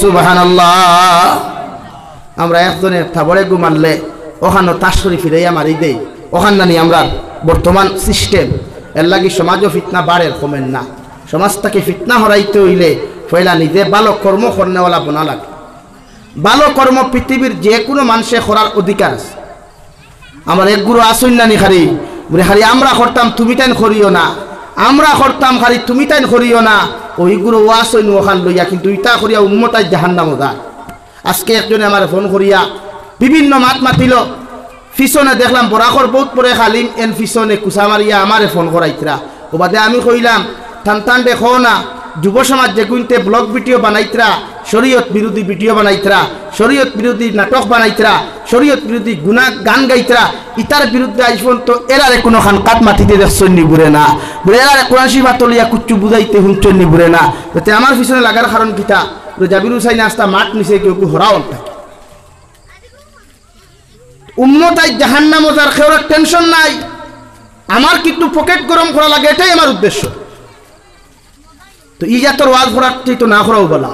সুবহানাল্লাহ। আমরা একজনের থাবড়ে ঘুমালে ওখানে তাশরি ফিরাইয়া মারি দেই, ওখান জানি আমরা বর্তমান সিস্টেম এর লাগি সমাজও ফিতনা বাড়ে কমেন না। সমাজটাকে ফিতনা হরাইতে হইলে পয়লা নিজে ভালো কর্ম করনেওয়ালা বনা লাগে। ভালো কর্ম পৃথিবীর যে কোনো মানুষে করার অধিকার আছে। আমার এক গুরু আসুন না নি খালি বলে খালি আমরা করতাম তুমি তাইন করিও না, আমরা করতাম খালি তুমি তাইন করিও না। ওই গুরু ওয়াসইন ওখান লইয়া কিন্তু ইটা করিয়া উম্মতায় জাহান্নামে যায়। আজকে একজনে আমার ফোন করিয়া বিভিন্ন মাত মাতিল, পিছনে দেখলাম বরাকর বহুত পরে খালিম এন পিছনে কুসা মারিয়া আমারে ফোন করাইতরা। ও বাদে আমি কইলাম টান দেখো না, যুব সমাজ যে গুনতে ব্লগ ভিডিও বানাইতরা, শরীয়ত বিরোধী ভিডিও বানাইতরা, শরীয়ত বিরোধী নাটক বানাইতরা, শরীয়ত বিরোধী গুনাহ গান গাইতরা, ইতার বিরুদ্ধে আইফোন তো এরারে কোনো খান কাট মাটিতে দেখছন নি বুড়ে না, বুড়ে এরারে কোরআন শরীফ তলিয়া কুচ্চু বুঝাইতে হুঁচন নি বুড়ে না। তো আমার পিছনে লাগার কারণ কিতা, জাবির হুসাইন আস্তা মাঠ নিচে কেউ কেউ হরাওন থাকে। উম্মতাই জাহান্নাম যার খেওয়ার টেনশন নাই, আমার কিন্তু পকেট গরম করা লাগে, এটাই আমার উদ্দেশ্য। তো ই জাতর ওয়াজ করার চাই তো না করাও বলা,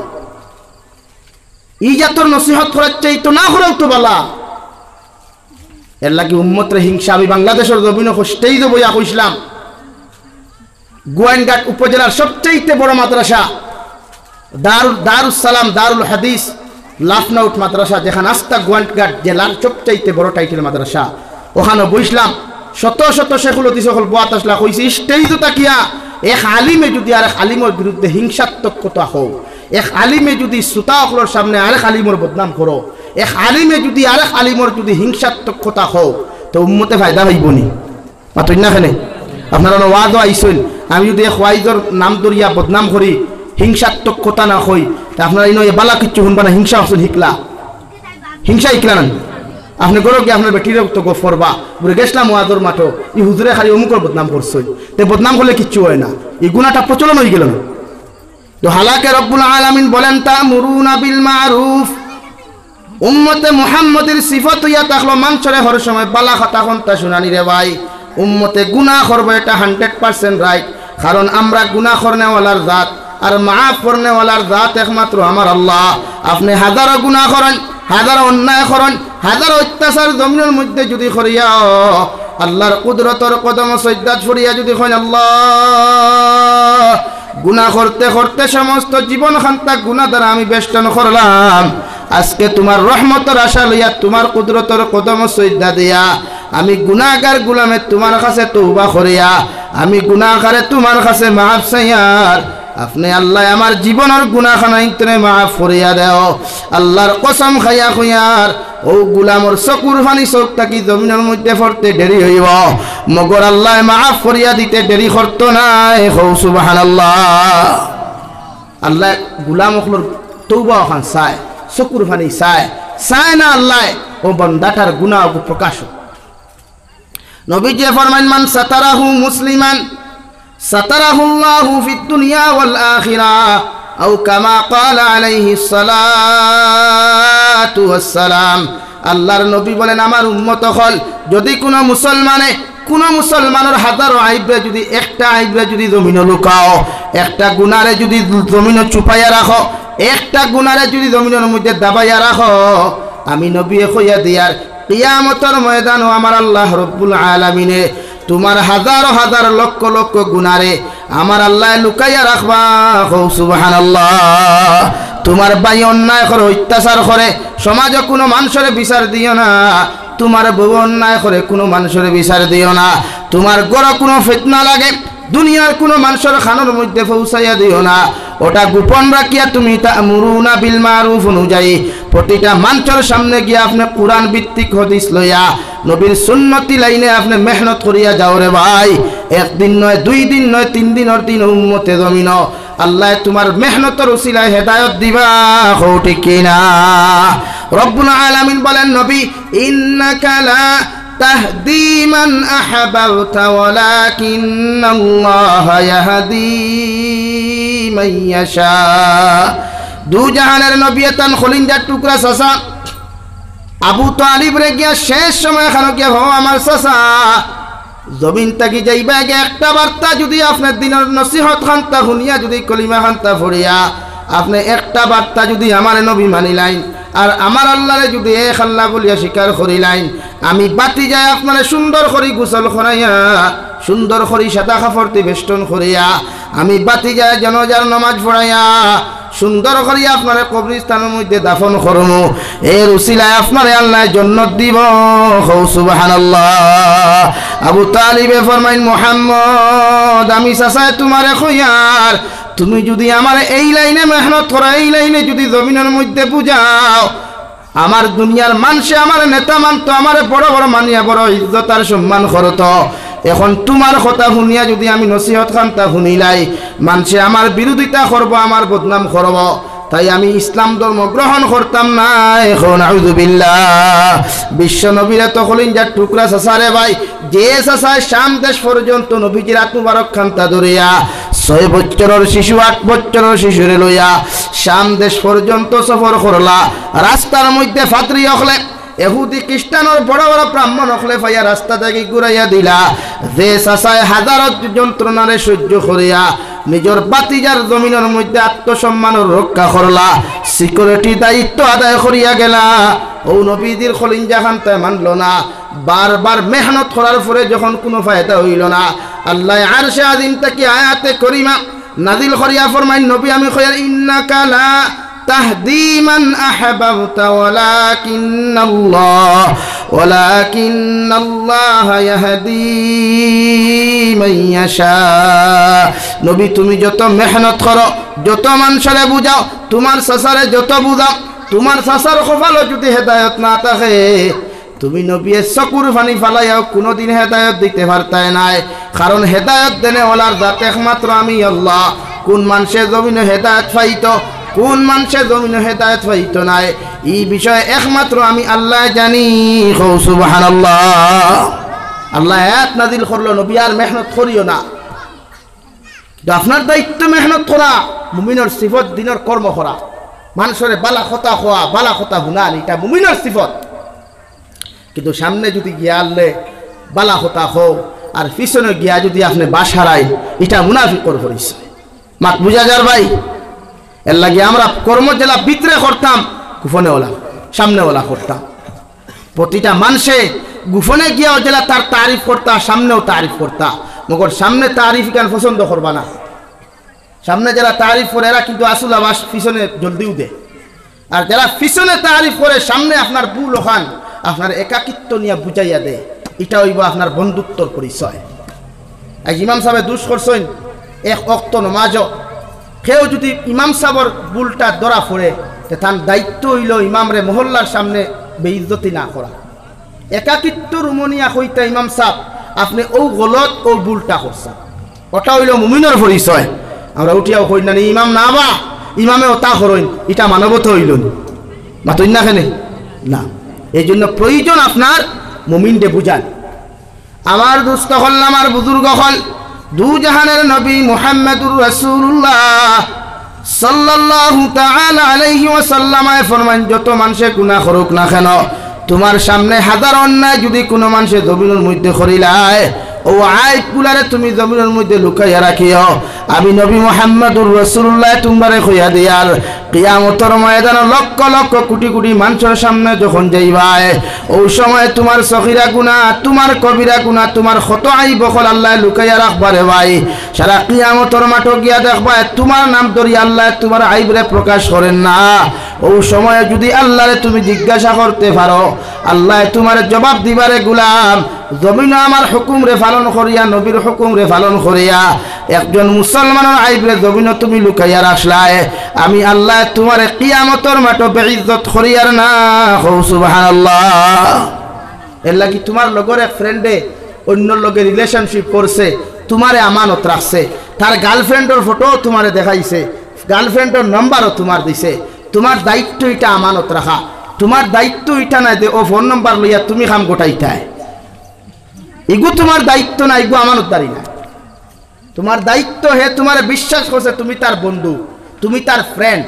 ই জাতর নসিহত করার চাই তো না করাও তো বলা। এর লাগি উম্মতের হিংসা। আমি বাংলাদেশের জমিন কষ্টেই তো বইয়া কইসলাম, গোয়াইনঘাট উপজেলার সবচেয়ে বড় মাদ্রাসা দারুস সালাম দারুল হাদিস লাফনাউট মাদ্রাসা, যেখানে আস্তা গোয়াইনঘাট জেলার সবচেয়ে বড় টাইটেল মাদ্রাসা, ওখানে বইসলাম। শত শত শেখুল হদিস সকল বাত আসলা কইছি স্টেজ তাকিয়া এক আলিমে যদি আরেক আলিমের বিরুদ্ধে হিংসাত্মক কথা হোক, এক আলিমে যদি শ্রোতা সকলের সামনে আরেক আলিমের বদনাম করো, এক আলিমে যদি আরেক আলিমের যদি হিংসাত্মক কথা হোক, তো উম্মতে ফায়দা হইব নি? পাতই না খেলে আপনারা ওয়াজও আইসেন, আমি যদি এক ওয়াইজর নাম দরিয়া বদনাম করি, হিংসাত্মক কথা না হই, তা আপনারা ইনো বালা কিচ্ছু শুনবা না। হিংসা আসুন হিকলা, হিংসা হিকলা না। আপনি গরো কি আপনার বেটির তো গো ফরবা বলে গেছিলাম ওয়াজর মাঠো, ই হুজুরে খালি অমুকর বদনাম করছই, তে বদনাম করলে কিচ্ছু হয় না, এই গুণাটা প্রচলন হয়ে গেল না। তো হালাকে রব্বুল আলামিন বলেন তা'মুরুনা বিল মারুফ, উম্মতে মুহাম্মদের সিফত হইয়া থাকলো মানুষের হর সময় বালা কথা কোনটা শুনানি রে ভাই। উম্মতে গুনাহ করবে এটা 100% রাইট, কারণ আমরা গুনাহ করনেওয়ালার জাত আর মাফ করনেওয়ালার জাত একমাত্র আমার আল্লাহ। আপনি হাজারো গুনাহ করেন, হাজারো অন্যায় করেন, হাজারো অত্যাচার জমিনের মধ্যে যদি করিয়া আল্লাহর কুদরতর কদম সজদাত ফরিয়া যদি কইন আল্লাহ, গুনাহ করতে করতে সমস্ত জীবন খান্তা গুনাহ দ্বারা আমি বেষ্টন করলাম, আজকে তোমার রহমতের আশা লইয়া তোমার কুদরতর কদম সজদা দিয়া আমি গুনাহগার গোলামে তোমার কাছে তওবা করিয়া আমি গুনাহগারে তোমার কাছে মাফ চাইয়ার আপনি আল্লাহ আমার জীবনের গুনাহখানা ইতনে মাফ করিয়া দেও। আল্লাহর কসম খাইয়া কইয়ার ও গোলামর চকুর পানি চোখ থাকি জমিনের মধ্যে পড়তে দেরি হইব, মগর আল্লাহ মাফ করিয়া দিতে দেরি করতো নাই। হৌ সুবহানাল্লাহ। আল্লাহ গোলাম অকলর তওবা ওখান চায়, চকুর পানি চায় না আল্লাহ ও বান্দাটার গুনাহ প্রকাশ। নবীজি ফরমান মান সাতারাহু মুসলিমান সাতারাহুল্লাহু ফিদ দুনিয়া ওয়াল আখিরাহ আও কামা ক্বালা আলাইহিস সালাতু ওয়াস সালাম। আল্লাহর নবী বলেন আমার উম্মত হল যদি কোনো মুসলমানের হাজারো আইবরে যদি একটা আইবরে যদি জমিনে লুকাও, একটা গুনারে যদি জমিনে চুপাইয়া রাখো, একটা গুনারে যদি জমিনের মধ্যে দাবাইয়া রাখো, আমি নবী কইয়া দিয়ার কিয়ামতের ময়দান আমার আল্লাহ রব্বুল আলামিনে তোমার হাজারো হাজার লক্ষ লক্ষ গুনারে আমার আল্লাহ লুকাইয়া রাখবা। সুবহানাল্লাহ। তোমার ভাই অন্যায় করে অত্যাচার করে সমাজে কোনো মানুষের বিচার দিও না, তোমার বউ অন্যায় করে কোনো মানুষের বিচার দিও না, তোমার গড় কোনো ফিতনা লাগে দুনিয়ার কোনো মানুষের খানোর মধ্যে পৌঁছাইয়া দিও না, ওটা গোপন রাখিয়া তুমি তা'মুরুনা বিল মারুফ অনুযায়ী প্রতিটা মানুষের সামনে গিয়া আপনি কোরআন ভিত্তিক হাদিস লইয়া নবীর সুন্নতি লাইনে আপনি মেহনত করিয়া যাও রে ভাই। একদিন নয়, 2 দিন নয়, 3 দিনের দিন উম্মতে জমিন আল্লাহ তোমার মেহনতের উসিলায় হেদায়েত দিবা। হও ঠিক কিনা? রব্বুল আলামিন বলেন নবী ইন্নাকা লা তাহদি মান আহবাবতা ওয়ালাকিন্নাল্লাহা ইয়াহদি মান ইয়াশা। দু জাহানের নবী তান খলিঞ্জার টুকরা চাচা আবু তালিব রে গিয়া শেষ সময় খানো গিয়া হো আমার চাচা জমিন তাকি যাইবা একটা বার্তা যদি আপনার দিনের নসিহত খান্তা শুনিয়া যদি কলিমা খান্তা ফরিয়া আপনি একটা বার্তা যদি আমার নবী মানিলাইন আর আমার আল্লাহরে যদি এক আল্লাহ বলিয়া স্বীকার করিলাইন, আমি বাতি যায় আপনারে সুন্দর করে গোসল করাইয়া, সুন্দর করে সাদা কাপড়টি বেষ্টন করিয়া, আমি বাতি যায় জানাজার নামাজ পড়াইয়া, সুন্দর করিয়া আপনারে কবরস্থানের মধ্যে দাফন করব। এর উসিলায় আপনারে আল্লাহ জান্নাত দিব। সুবহানাল্লাহ। আবু তালিবে ফরমাইন, মুহাম্মদ আমি চাচাই তোমারে কইয়ার, তুমি যদি আমার এই লাইনে মেহনত করো, এই লাইনে যদি জমিনের মধ্যে বুঝাও, আমার দুনিয়ার মানুষে আমার নেতা মানতো, আমার বড় বড় মানিয়া বড় ইজ্জত আর সম্মান করতো। এখন তোমার কথা শুনিয়া যদি আমি নসিহত খানটা শুনিলাই, মানুষে আমার বিরোধিতা করবো, আমার বদনাম করব, তাই আমি ইসলাম ধর্ম গ্রহণ করতাম না। এখন আউযুবিল্লাহ। বিশ্ব নবীরা তো হলেন যার টুকরা চাচারে ভাই, যে চাচায় শাম দেশ পর্যন্ত নবীজির হাত মুবারক খান্তা ধরিয়া 6 বছরের শিশু 8 বছরের শিশুরে লইয়া শাম দেশ পর্যন্ত সফর করলা। রাস্তার মধ্যে ফাতরি হলে এহুদি খ্রিস্টানের বড় বড় ব্রাহ্মণ হলে পাইয়া রাস্তা থেকে ঘুরাইয়া দিলা। যে চাচায় হাজারত যন্ত্রণারে সহ্য করিয়া নিজের বাতিজার জমিনের মধ্যে আত্মসম্মানের রক্ষা করলা, সিকিউরিটি দায়িত্ব আদায় করিয়া গেলা, ও নবীদের খলিঞ্জা খানতে মানল না। বারবার মেহনত করার পরে যখন কোনো ফায়দা হইল না, আল্লাহ আরশে আযীম থেকে আয়াতে করিমা নাজিল করিয়া ফরমাইন, নবী আমি কইয়া ইন্নাকা লা তাহদি মান আহবাবতা ওয়ালাকিন্নাল্লাহ ইয়াহদি মান ইয়াশা। নবী তুমি যত মেহনত করো, যত মানুষরে বুঝাও, তোমার চাচারে যত বুঝাও, তোমার চাচার কপালে যদি হেদায়েত না থাকে, তুমি নবীর চকুর পানি ফালাইয়াও কোনোদিন হেদায়েত দিতে পারতাই নাই। কারণ হেদায়েত দেনে ওলার জাত একমাত্র আমি আল্লাহ। কোন মানুষের জমিনে হেদায়েত পাইতো, কোন মানুষের জমিনে হেদায়েত পাইতো নাই, এই বিষয়ে একমাত্র আমি আল্লাহ জানি। সুবহানাল্লাহ। আল্লাহ আয়াত নাযিল করলো, নবী আর মেহনত করিও না, আপনার দায়িত্ব মেহনত করা, মুমিনের সিফত দিনের কর্ম করা, মানুষের বালা কথা খোয়া, বালা কথা শুনান, এটা মুমিনের সিফত। কিন্তু সামনে যদি গিয়া আনলে বালা কথা হো আর পিছনে গিয়া যদি আপনি বাস হারাই, এটা মুনাফিকর পরিচয়। মাত বুঝা যার ভাই। এর লাগে আমরা কর্ম জেলা ভিতরে করতাম, গোপনে ওলা সামনে ওলা করতাম। প্রতিটা মানুষে গোপনে গিয়া জেলা তার তারিফ করতা, সামনেও তারিফ করতা। মগর সামনে তারিফ কেন পছন্দ করবা না। সামনে যারা তারিফ করে এরা কিন্তু আসল আবাস পিছনে জলদিও দে। আর যারা পিছনে তারিফ করে সামনে আপনার ভুল ওখান আপনার একাকিত্ব নিয়ে বুঝাইয়া দে, এটা হইব আপনার বন্ধুত্বর পরিচয়। আজ ইমাম সাহেব দুষ করছেন এক অক্ত নমাজও, কেউ যদি ইমাম সাহেবর ভুলটা ধরা পড়ে, তার দায়িত্ব হইল ইমামরে মহল্লার সামনে বেইজ্জতি না করা। একাকিত্ব রুমনিয়া কইতা ইমাম সাহেব আপনি ও গলত ও ভুলটা করছেন, ওটা হইল মুমিনের পরিচয়। আমরা উঠিয়াও কই না ইমাম না বা ইমামে ওটা করইন, এটা মানবত হইল মাতই না কেনে না। এই জন্য প্রয়োজন আপনার মুমিনকে বুঝান। আমার দুস্থ হল, আমার বুজুর্গ হল, দু জাহানের নবী মুহাম্মদুর রাসূলুল্লাহ সাল্লাল্লাহু তাআলা আলাইহি ওয়াসাল্লাম ফরমান, যত মানুষে গুনাহ করুক না কেন, তোমার সামনে হাজার অন্যায় যদি কোনো মানুষের জমিনের মধ্যে করিলায়, ও আইবগুলারে তুমি জমিনের মধ্যে লুকাইয়া রাখিও। আমি নবী মুহাম্মদুর রাসূলুল্লাহ তোমারে কইয়া দিয়ার, কিয়ামতের ময়দানে লক্ষ লক্ষ কোটি কোটি মানুষের সামনে যখন যাইবাই, ওই সময় তোমার সগীরা গুনাহ, তোমার কবিরা গুনাহ, তোমার কত আইব বকল আল্লাহ লুকাইয়া রাখবারে ভাই। সারা কিয়ামতের মাঠে গিয়া দেখবা তোমার নাম ধরি আল্লাহ তোমার আইবরে প্রকাশ করেন না। ওই সময় যদি আল্লাহরে তুমি জিজ্ঞাসা করতে পারো, আল্লাহ তোমার জবাব দিবারে গুলাম জমিন আমার হুকুম রে পালন করিয়া, নবীর হুকুম রে পালন করিয়া একজন মুসলমানের আইবরে জমিন তুমি লুকাইয়া রাখলায়, আমি আল্লাহ তোমার কিয়ামতের মাঠে বেইজ্জত করিয়ার না। সুবহানাল্লাহ। এর লাগি তোমার লগর এক ফ্রেন্ডে অন্য লগে রিলেশনশিপ করছে, তোমারে আমানত রাখছে, তার গার্লফ্রেন্ডের ফটো তোমারে দেখাইছে, গার্লফ্রেন্ডের নম্বরও তোমার দিছে। তোমার দায়িত্ব এটা আমানত রাখা, তোমার দায়িত্ব এটা নাই যে ও ফোন নম্বর লইয়া তুমি কাম গোটাইতায়, এগু তোমার দায়িত্ব না, এগু আমানতদারি না। তোমার দায়িত্ব হে তোমার বিশ্বাস করছে, তুমি তার বন্ধু, তুমি তার ফ্রেন্ড,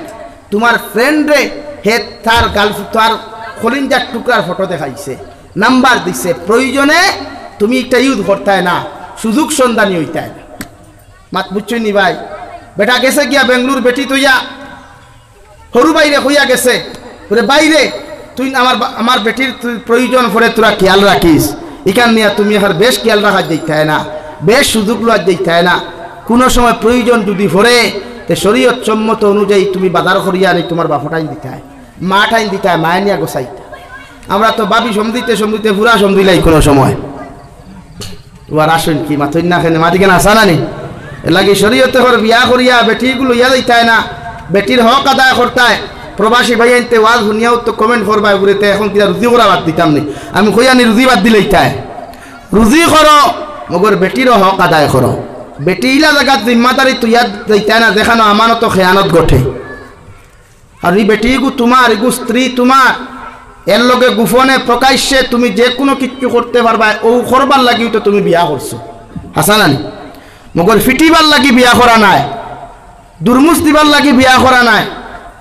তোমার ফ্রেন্ডে হে তার গার্লফ্রেন্ড তার খলিঞ্জার টুকরার ফটো দেখাইছে, নাম্বার দিছে, প্রয়োজনে তুমি এটা ইউজ করতায় না, সুযোগ সন্ধানী হইতায় না। মাত বুঝছই নি ভাই। বেটা গেছে গিয়া বেঙ্গলুর বেটি তৈয়া সরু বাইরে হইয়া গেছে বলে বাইরে তুই আমার বেটির প্রয়োজন পড়ে তোরা খেয়াল রাখিস এখান নিয়ে তুমি এখন বেশ খেয়াল রাখার দিতে হয় না বেশ সুযোগ লওয়ার দিতে হয় না কোনো সময় প্রয়োজন যদি পড়ে তো শরীয়ত সম্মত অনুযায়ী তুমি বাজার করিয়া আনি তোমার বাপটাইন দিতে হয় মা টাইন দিতে হয় মায় নিয়ে গোসাইতে আমরা তো ভাবি সমদিতে পুরা সমদিলাই কোনো সময় তোমার আসুন কি মাথুন না খেলে মাটি কেন আসা নানি এর লাগে শরীয়তে করে বিয়া করিয়া বেটিগুলো ইয়া দিতে হয় না বেটির হক আদায় করতে হয় প্রবাসী ভাই আনতে ওয়াজ শুনিয়াও তো কমেন্ট করবা ঘুরেতে এখন কিনা রুজি করা বাদ দিতাম নি আমি কইয়ানি রুজি বাদ দিলেই তাই রুজি করো মগর বেটিরও হক আদায় করো বেটি ইলা জায়গাত জিম্মাদারি তুই ইয়াদ দিতে না দেখানো আমানত খেয়ানত গঠে আর এই বেটিগু তোমার এগু স্ত্রী তোমার এর লগে গোপনে প্রকাশ্যে তুমি যে কোনো কিছু করতে পারবা ও করবার লাগি তো তুমি বিয়া করছো হাসানানি মগর ফিটিবার লাগি বিয়া করা নাই দুর্মুস দিবার লাগি বিয়া করা নাই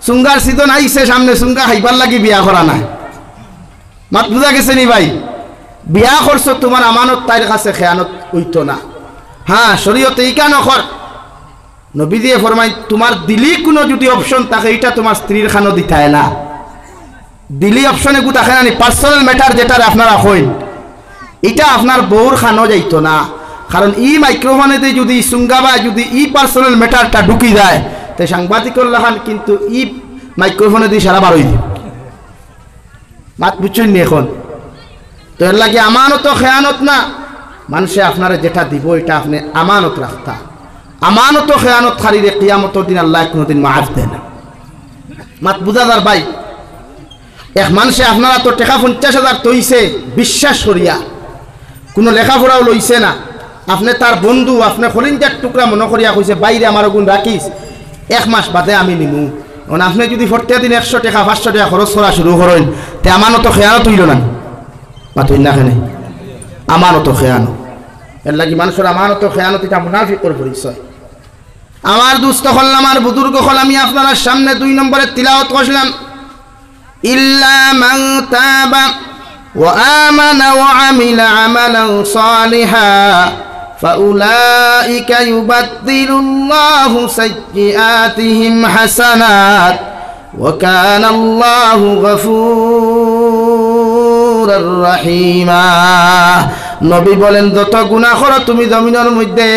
সুঙ্গার সিজন আইছে সামনে সুঙ্গা খাইবার লাগি বিয়া করা নাই মাত বুঝা গেছে নি ভাই বিয়া করছো তোমার আমানত তাইর কাছে খেয়ানত হইতো না হ্যাঁ শরীয়তে এই কেন কর নবী দিয়ে ফরমাই তোমার দিলি কোনো যদি অপশন থাকে এটা তোমার স্ত্রীর খানো দিতায় না দিলি অপশনে গু থাকে না পার্সোনাল ম্যাটার যেটা আপনারা হইন এটা আপনার বউর খানো যাইতো না কারণ ই মাইক্রোফোনেতে যদি সুঙ্গাবা যদি ই পার্সোনাল ম্যাটারটা ঢুকি যায় তো সাংবাদিকর লাগান কিন্তু ই মাইক্রোফোনে দিয়ে সারা বার হয়ে যায় মাত বুঝছেন নি এখন তো এর লাগে আমানত খেয়ানত না মানুষে আপনারা যেটা দিব এটা আপনি আমানত রাখতা আমানত খেয়ানত খারিরে কিয়ামতের দিন আল্লাহ কোনোদিন মাফ দেয় না মাত বুঝাদার ভাই এক মানুষে আপনারা তো টাকা 50,000 তৈছে বিশ্বাস করিয়া কোনো লেখাপড়াও লইছে না আপনি তার বন্ধু আপনি খলিঞ্জার টুকরা মনে করিয়া কইছে বাইরে আমার গুণ রাখিস 1 মাস বাদে আমি নিমু কারণ আপনি যদি প্রত্যেক দিন 100 টাকা 500 টাকা খরচ করা শুরু করেন তে আমানত খেয়ানত হইল না মাতুই না কেন আমানত খেয়ানত এর লাগি মানুষের আমানত খেয়ানত এটা মুনাফিকর পরিচয় আমার দুস্থ হল আমার বুজুর্গ হল আমি আপনার সামনে 2 নম্বরে তিলাওয়াত করলাম ইল্লা মান তাবা ওয়া আমানা ওয়া আমিলা আমালান সালিহা ফাউলাইকা ইউবাদদিলুল্লাহু সাইয়্যাতিহিম হাসানাত ওয়া কানা আল্লাহু গফুরুর রহিমা নবী বলেন যত গুনাহ করো তুমি জমিনের মধ্যে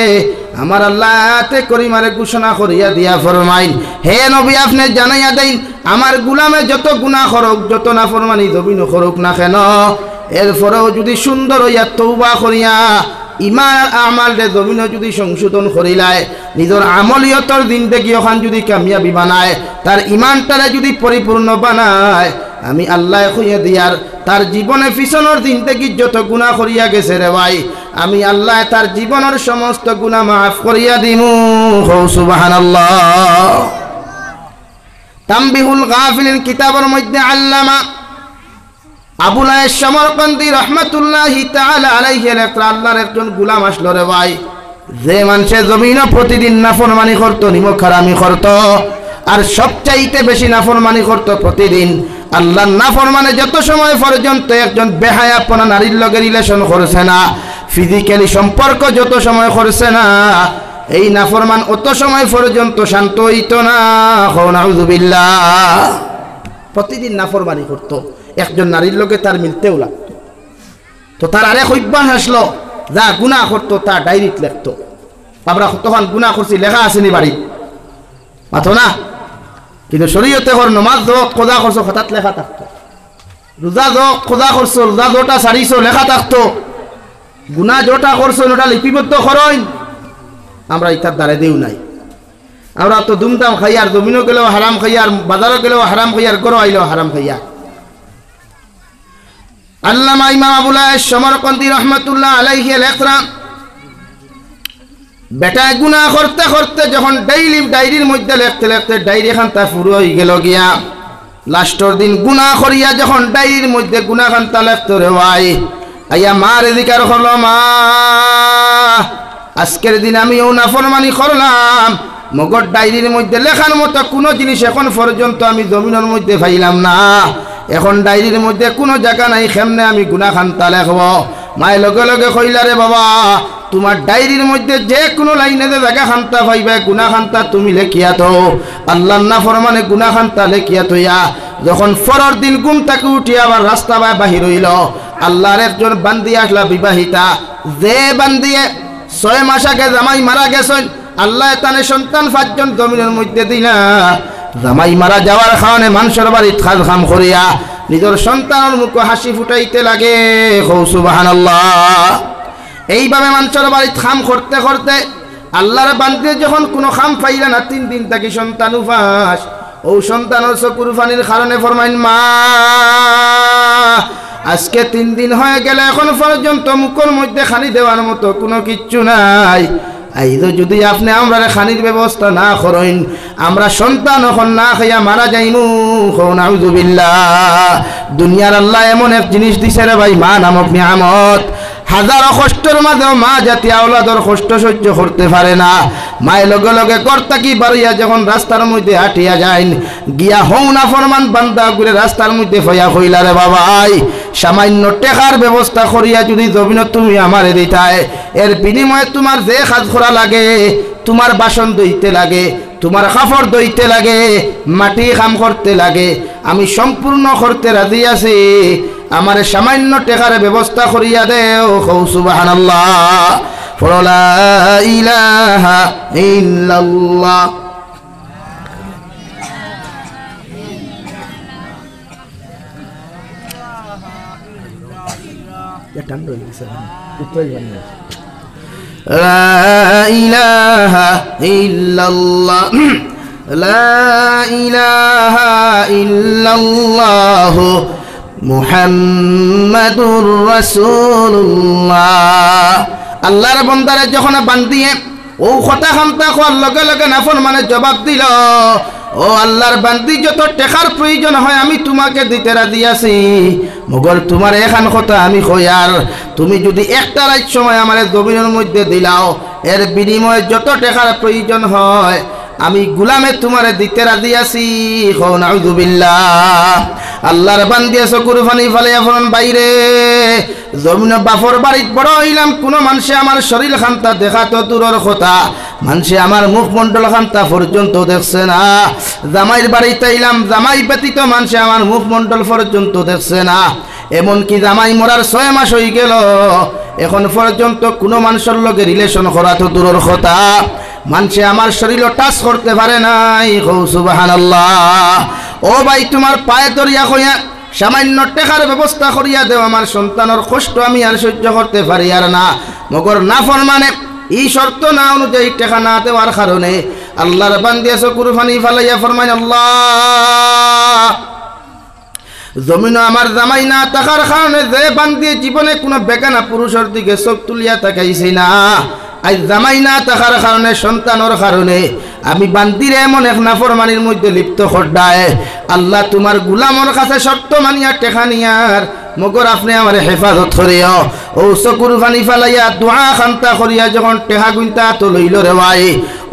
আমার আল্লাহতে করিমারে ঘোষণা করিয়া দিয়া ফরমাইন হে নবী আপনি জানাইয়া দেন আমার গোলামে যত গুনাহ করুক যত নাফরমানি জমিন করুক না কেন এরপরেও যদি সুন্দর হইয়া তওবা করিয়া ইমান আমাল রে জমিনে যদি সংশোধন করিলায় নিজের আমলিয়তর জিন্দেগি ওখান যদি কামিয়াবি বানায় তার ইমানটারে যদি পরিপূর্ণ বানায় আমি আল্লাহ কইয়া দিয়ার তার জীবনে পিছনের জিন্দেগি যত গুনাহ করিয়া গেছে রে ভাই আমি আল্লাহ তার জীবনের সমস্ত গুনাহ মাফ করিয়া দিমু সুবহানাল্লাহ তামবিহুল গাফিলিন কিতাবের মধ্যে আল্লামা আবুল আয়েশ সমরকন্দি রহমাতুল্লাহি তাআলা আলাইহি আল্লাহর একজন গোলাম আসলো রে ভাই যে মানুষে জমিনে প্রতিদিন নাফরমানি করত নিমক হারামি করত আর সবচাইতে বেশি নাফরমানি করত প্রতিদিন আল্লাহর নাফরমানে যত সময় পর্যন্ত একজন বেহায়াপনা নারীর লগে রিলেশন করছে না ফিজিক্যালি সম্পর্ক যত সময় করছে না এই নাফরমান অত সময় পর্যন্ত শান্ত হইতো না নাউযুবিল্লাহ প্রতিদিন নাফরমানি করত একজন নারীর লগে তার মিলতেও লাগতো তো তার আরেক অভ্যাস আসলো যা গুনাহ করতো তা ডায়েরিত লিখতো আমরা তখন গুনাহ করছি লেখা আসেনি বাড়ি মাথো না কিন্তু শরীয়তে কর নমাজ যোগ খোদা করছো হঠাৎ লেখা থাকতো রোজা যোগ খোদা করছো রোজা জোটা সারিছো লেখা থাকতো গুনাহ জোটা করছো ওটা লিপিবদ্ধ করইন আমরা ইতার দ্বারে দিও নাই আমরা তো দুমদাম খাইয়ার জমিনও গেলেও হারাম খাইয়ার বাজারও গেলেও হারাম খাইয়ার গরো আইলেও হারাম খাইয়া আল্লামা ইমাম আবুল আয়েশ সমরকন্দি রহমাতুল্লাহ আলাইহি লিখরাম বেটা গুনাহ করতে করতে যখন ডায়েরির মধ্যে লিখতে লিখতে ডায়েরি খানটা পুরো হয়ে গেল গিয়া লাস্টর দিন গুনাহ করিয়া যখন ডায়েরির মধ্যে গুনাহ খানটা লিখতে রে ভাই আইয়া মার এদিকার হলো মা আজকের দিন আমি ও নাফরমানি করলাম মগর ডায়েরির মধ্যে লেখার মতো কোনো জিনিস এখন পর্যন্ত আমি জমিনের মধ্যে পাইলাম না এখন ডায়েরির মধ্যে কোনো জায়গা নাই কেমনে আমি গুনাহ খানটা লেখব মায়ের লগে লগে কইলা রে বাবা তোমার ডায়েরির মধ্যে যে কোনো লাইনে যে জায়গা খান্তা পাইবে গুনাহ খান্তা তুমি লেখিয়া তো আল্লাহর নাফরমানে গুনাহ খান্তা লেখিয়া তইয়া যখন পরের দিন ঘুম থেকে উঠি আবার রাস্তা বাহির হইল আল্লাহর একজন বান্দি আসলা বিবাহিতা যে বান্দিয়ে 6 মাস আগে জামাই মারা গেছেন আল্লাহ তানে সন্তান 5 জন জমিনের মধ্যে দিনা জামাই মারা যাওয়ার কারণে মানুষের বাড়িত খাজ খাম করিয়া নিজের সন্তানের মুখে হাসি ফুটাইতে লাগে সুবহানাল্লাহ। এইভাবে মানুষের বাড়িত খাম করতে করতে আল্লাহর বান্দি যখন কোনো খাম পাইলা না 3 দিন থাকি সন্তান উপাস ও সন্তানের চকুর পানির কারণে ফরমাইন মা আজকে 3 দিন হয়ে গেলে এখন পর্যন্ত মুখের মধ্যে খানি দেওয়ার মতো কোনো কিচ্ছু নাই আইজ যদি আপনি আমরা খানির ব্যবস্থা না করেন আমরা সন্তান এখন না খাইয়া মারা যাইমু নাউযুবিল্লাহ। দুনিয়ার আল্লাহ এমন এক জিনিস দিছে রে ভাই মা নামক নিয়ামত হাজারো কষ্টের মাঝেও মা জাতি আওলাদর কষ্ট সহ্য করতে পারে না মায়ের লগে লগে কর্তা কি বাড়িয়া যখন রাস্তার মধ্যে হাঁটিয়া যায় গিয়া হও না ফরমান বান্দা ঘুরে রাস্তার মধ্যে ফয়া হইলা রে বাবাই সামান্য টেকার ব্যবস্থা করিয়া যদি জমিন তুমি আমারে দিতায় এর বিনিময়ে তোমার যে কাজ করা লাগে তোমার বাসন ধুইতে লাগে তোমার কাপড় ধুইতে লাগে মাটি কাম করতে লাগে আমি সম্পূর্ণ করতে রাজি আছি আমার সামান্য টেকার ব্যবস্থা করিয়া দেও সুবহানাল্লাহ লা ইলাহা ইল্লাল্লাহ। লা ইলাহা ইল্লাল্লাহ লা ইলাহা ইল্লাল্লাহ মুহাম্মাদুর রাসূলুল্লাহ। আল্লাহর বান্দারে যখন বান্দিয়ে ও কথা খামতা কোয়ার লগে লগে নাফরমানে জবাব দিল ও আল্লাহর বান্দি যত টেকার প্রয়োজন হয় আমি তোমাকে দিতে রাজি আছি মগর তোমার এখান কথা আমি কইয়ার তুমি যদি একটা রাত সময় আমার জমিনের মধ্যে দিলাও এর বিনিময়ে যত টেকার প্রয়োজন হয় আমি গুলামে তোমারে দিতে রাজি আছি নাউযুবিল্লাহ। আল্লাহর বান্দিয়া চকুর পানি ফালাইয়া ফরন বাইরে জমিন বাফর বাড়িত বড় হইলাম কোনো মানুষে আমার শরীর খান্তা দেখা তো দূরের কথা মানুষে আমার মুখমণ্ডল খান্তা পর্যন্ত দেখছে না জামাইয়ের বাড়িতে আইলাম জামাই ব্যতীত মানুষে আমার মুখমণ্ডল পর্যন্ত দেখছে না এমনকি জামাই মরার 6 মাস হয়ে গেল এখন পর্যন্ত কোনো মানুষের লগে রিলেশন করা তো দূরের কথা মানুষে আমার শরীর টাচ করতে পারে নাই সুবহানাল্লাহ। ও ভাই তোমার পায়ে ধরিয়া কইয়া সামান্য টেকার ব্যবস্থা করিয়া দেও আমার সন্তানের কষ্ট আমি আর সহ্য করতে পারি আর না মগর না ফরমানে এই শর্ত না অনুযায়ী টেকা না দেওয়ার কারণে আল্লাহর বান্দিয়া চকুর পানি ফালাইয়া ফরমায় আল্লাহ জমিন আমার জামাই না থাকার কারণে যে বান্দিয়ে জীবনে কোনো বেগানা পুরুষের দিকে চোখ তুলিয়া তাকাইছি না আজ জামাই না থাকার কারণে সন্তানের কারণে আমি বান্দিরে এমন এক নাফরমানির মধ্যে লিপ্ত করডায় আল্লাহ তোমার গুলামর কাছে শর্ত মানিয়া টেকা নিয়ার মগর আপনি আমার হেফাজত করিও ও চকুর পানি ফালাইয়া দোয়া খান্তা করিয়া যখন টেকা গুনতা তো লইল রে ভাই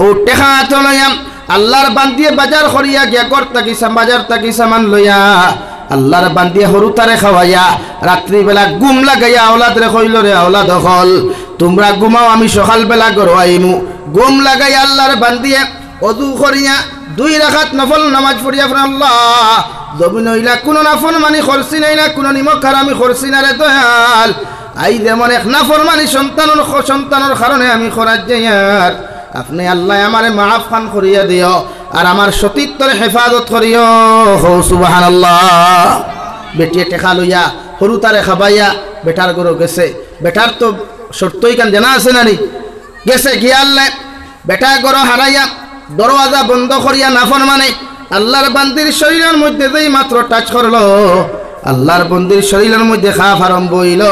ও টেকা তো লইয়াম আল্লাহর বান্দিয়ে বাজার করিয়া গিয়া করতাকি বাজার তাকি সামান লইয়া আল্লাহর বান্দিয়ে হরু তারে খাওয়াইয়া রাত্রি বেলা ঘুম লাগাইয়া আওলাদ রে কইল রে আওলাদ হল তোমরা ঘুমাও আমি সকাল বেলা ঘর আইমু ঘুম লাগাইয়া আল্লাহর বান্দিয়ে ওযু করিয়া 2 রাকাত নফল নামাজ পড়িয়া আল্লাহ জমিন হইলা কোনো নাফরমানি করছি নাই না কোনো নিমক হারামি করছি না রে দয়াল আই যেমন এক নাফরমানি সন্তানের কারণে আমি খরাজ যাইয়ার আপনি আল্লাহ আমারে মাফ খান করিয়া দিও আর আমার সতীত্বরে হেফাজত করিও সুবহানাল্লাহ। বেটিয়ে টেকা লইয়া হরু তারে খাবাইয়া বেটার গরো গেছে বেটার তো শর্তই কান জানা আছে না নি গেছে গিয়াল্লে বেটা গরো হারাইয়া দরওয়াজা বন্ধ করিয়া নাফরমানে আল্লাহর বান্দির শরীরের মধ্যে যেই মাত্র টাচ করলো আল্লাহর বান্দির শরীরের মধ্যে খাফ আরম্ভ হইল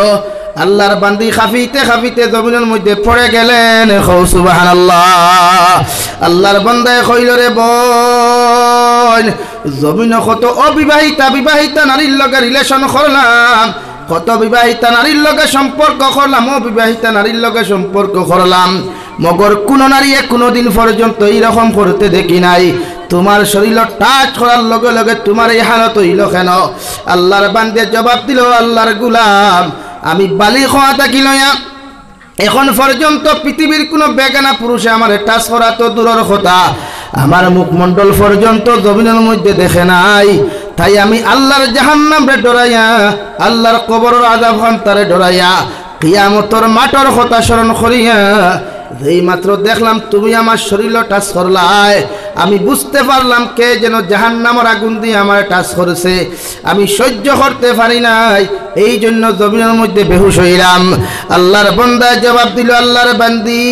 আল্লাহর বান্দি খাফিতে খাফিতে জমিনের মধ্যে পড়ে গেলেন সুবহানাল্লাহ। আল্লাহর বান্দায় কইল রে বোন জমিন কত অবিবাহিতা বিবাহিতা নারীর লগে রিলেশন করলাম কত বিবাহিতা নারীর লগে সম্পর্ক করলাম অবিবাহিতা নারীর লগে সম্পর্ক করলাম মগর কোন নারী কোনদিন পর্যন্ত এইরকম করতে দেখি নাই তোমার শরীর টাচ করার লগে লগে তোমার এই হালত হইল কেন আল্লাহর বান্দে জবাব দিল আল্লাহর গোলাম আমি বালিগ হওয়া থাকি লইয়া এখন পর্যন্ত পৃথিবীর কোনো বেগানা পুরুষে আমার টাচ করা তো দূরের কথা, আমার মুখমণ্ডল পর্যন্ত জমিনের মধ্যে দেখে নাই। তাই আমি আল্লাহর জাহান্নামরে ডরাইয়া, আল্লাহর কবরের আযাব খান্তারে ডরাইয়া, কিয়ামতের মাঠের কথা স্মরণ করিয়া যেই মাত্র দেখলাম তুমি আমার শরীর টাচ করলাই, আমি বুঝতে পারলাম কে যেন জাহান্নামের আগুন দিয়ে আমার টাচ করেছে। আমি সহ্য করতে পারি নাই, এই জন্য জমিনের মধ্যে বেহুশ হইলাম। আল্লাহর বান্দা জবাব দিল, আল্লাহর বান্দি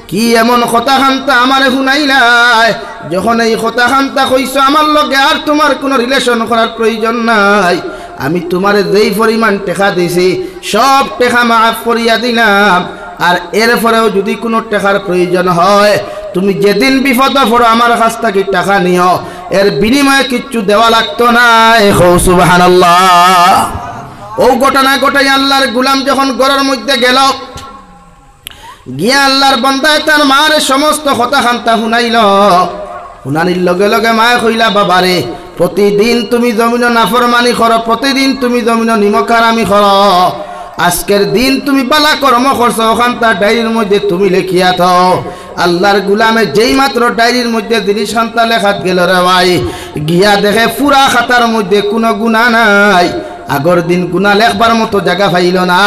কি এমন কথা খান্তা আমারে শুনাইলাই? যখন এই কথা খান্তা কইছো আমার লগে আর তোমার কোনো রিলেশন করার প্রয়োজন নাই। আমি তোমারে যেই পরিমাণ টাকা দিছি সব টাকা মাফ করিয়া দিলাম। আর এরপরেও যদি কোনো টাকার প্রয়োজন হয়, তুমি যেদিন বিপদে পড়ো আমার কাছ থেকে টাকা নিও, এর বিনিময়ে কিচ্ছু দেওয়া লাগতো না। সুবহানাল্লাহ। ও ঘটনা ঘটাই আল্লাহর গোলাম যখন ঘরের মধ্যে গেল, গিয়া আল্লাহর বান্দায় তার মার সমস্ত কথা খান্তা শুনাইল। শুনানির লগে লগে মায়ে কইলা, বাবারে প্রতিদিন তুমি জমিন নাফরমানি করো, প্রতিদিন তুমি জমিন নিমকারামি করো, আজকের দিন তুমি বালা কর্ম করছো, ওখান তার ডায়েরির মধ্যে তুমি লেখিয়া থাও। আল্লাহর গুলামে যেই মাত্র ডায়েরির মধ্যে জিনিস খান্তা লেখাত গেল রে ভাই, গিয়া দেখে পুরা খাতার মধ্যে কোনো গুনাহ নাই। আগর দিন গুনাহ লেখবার মতো জায়গা পাইল না,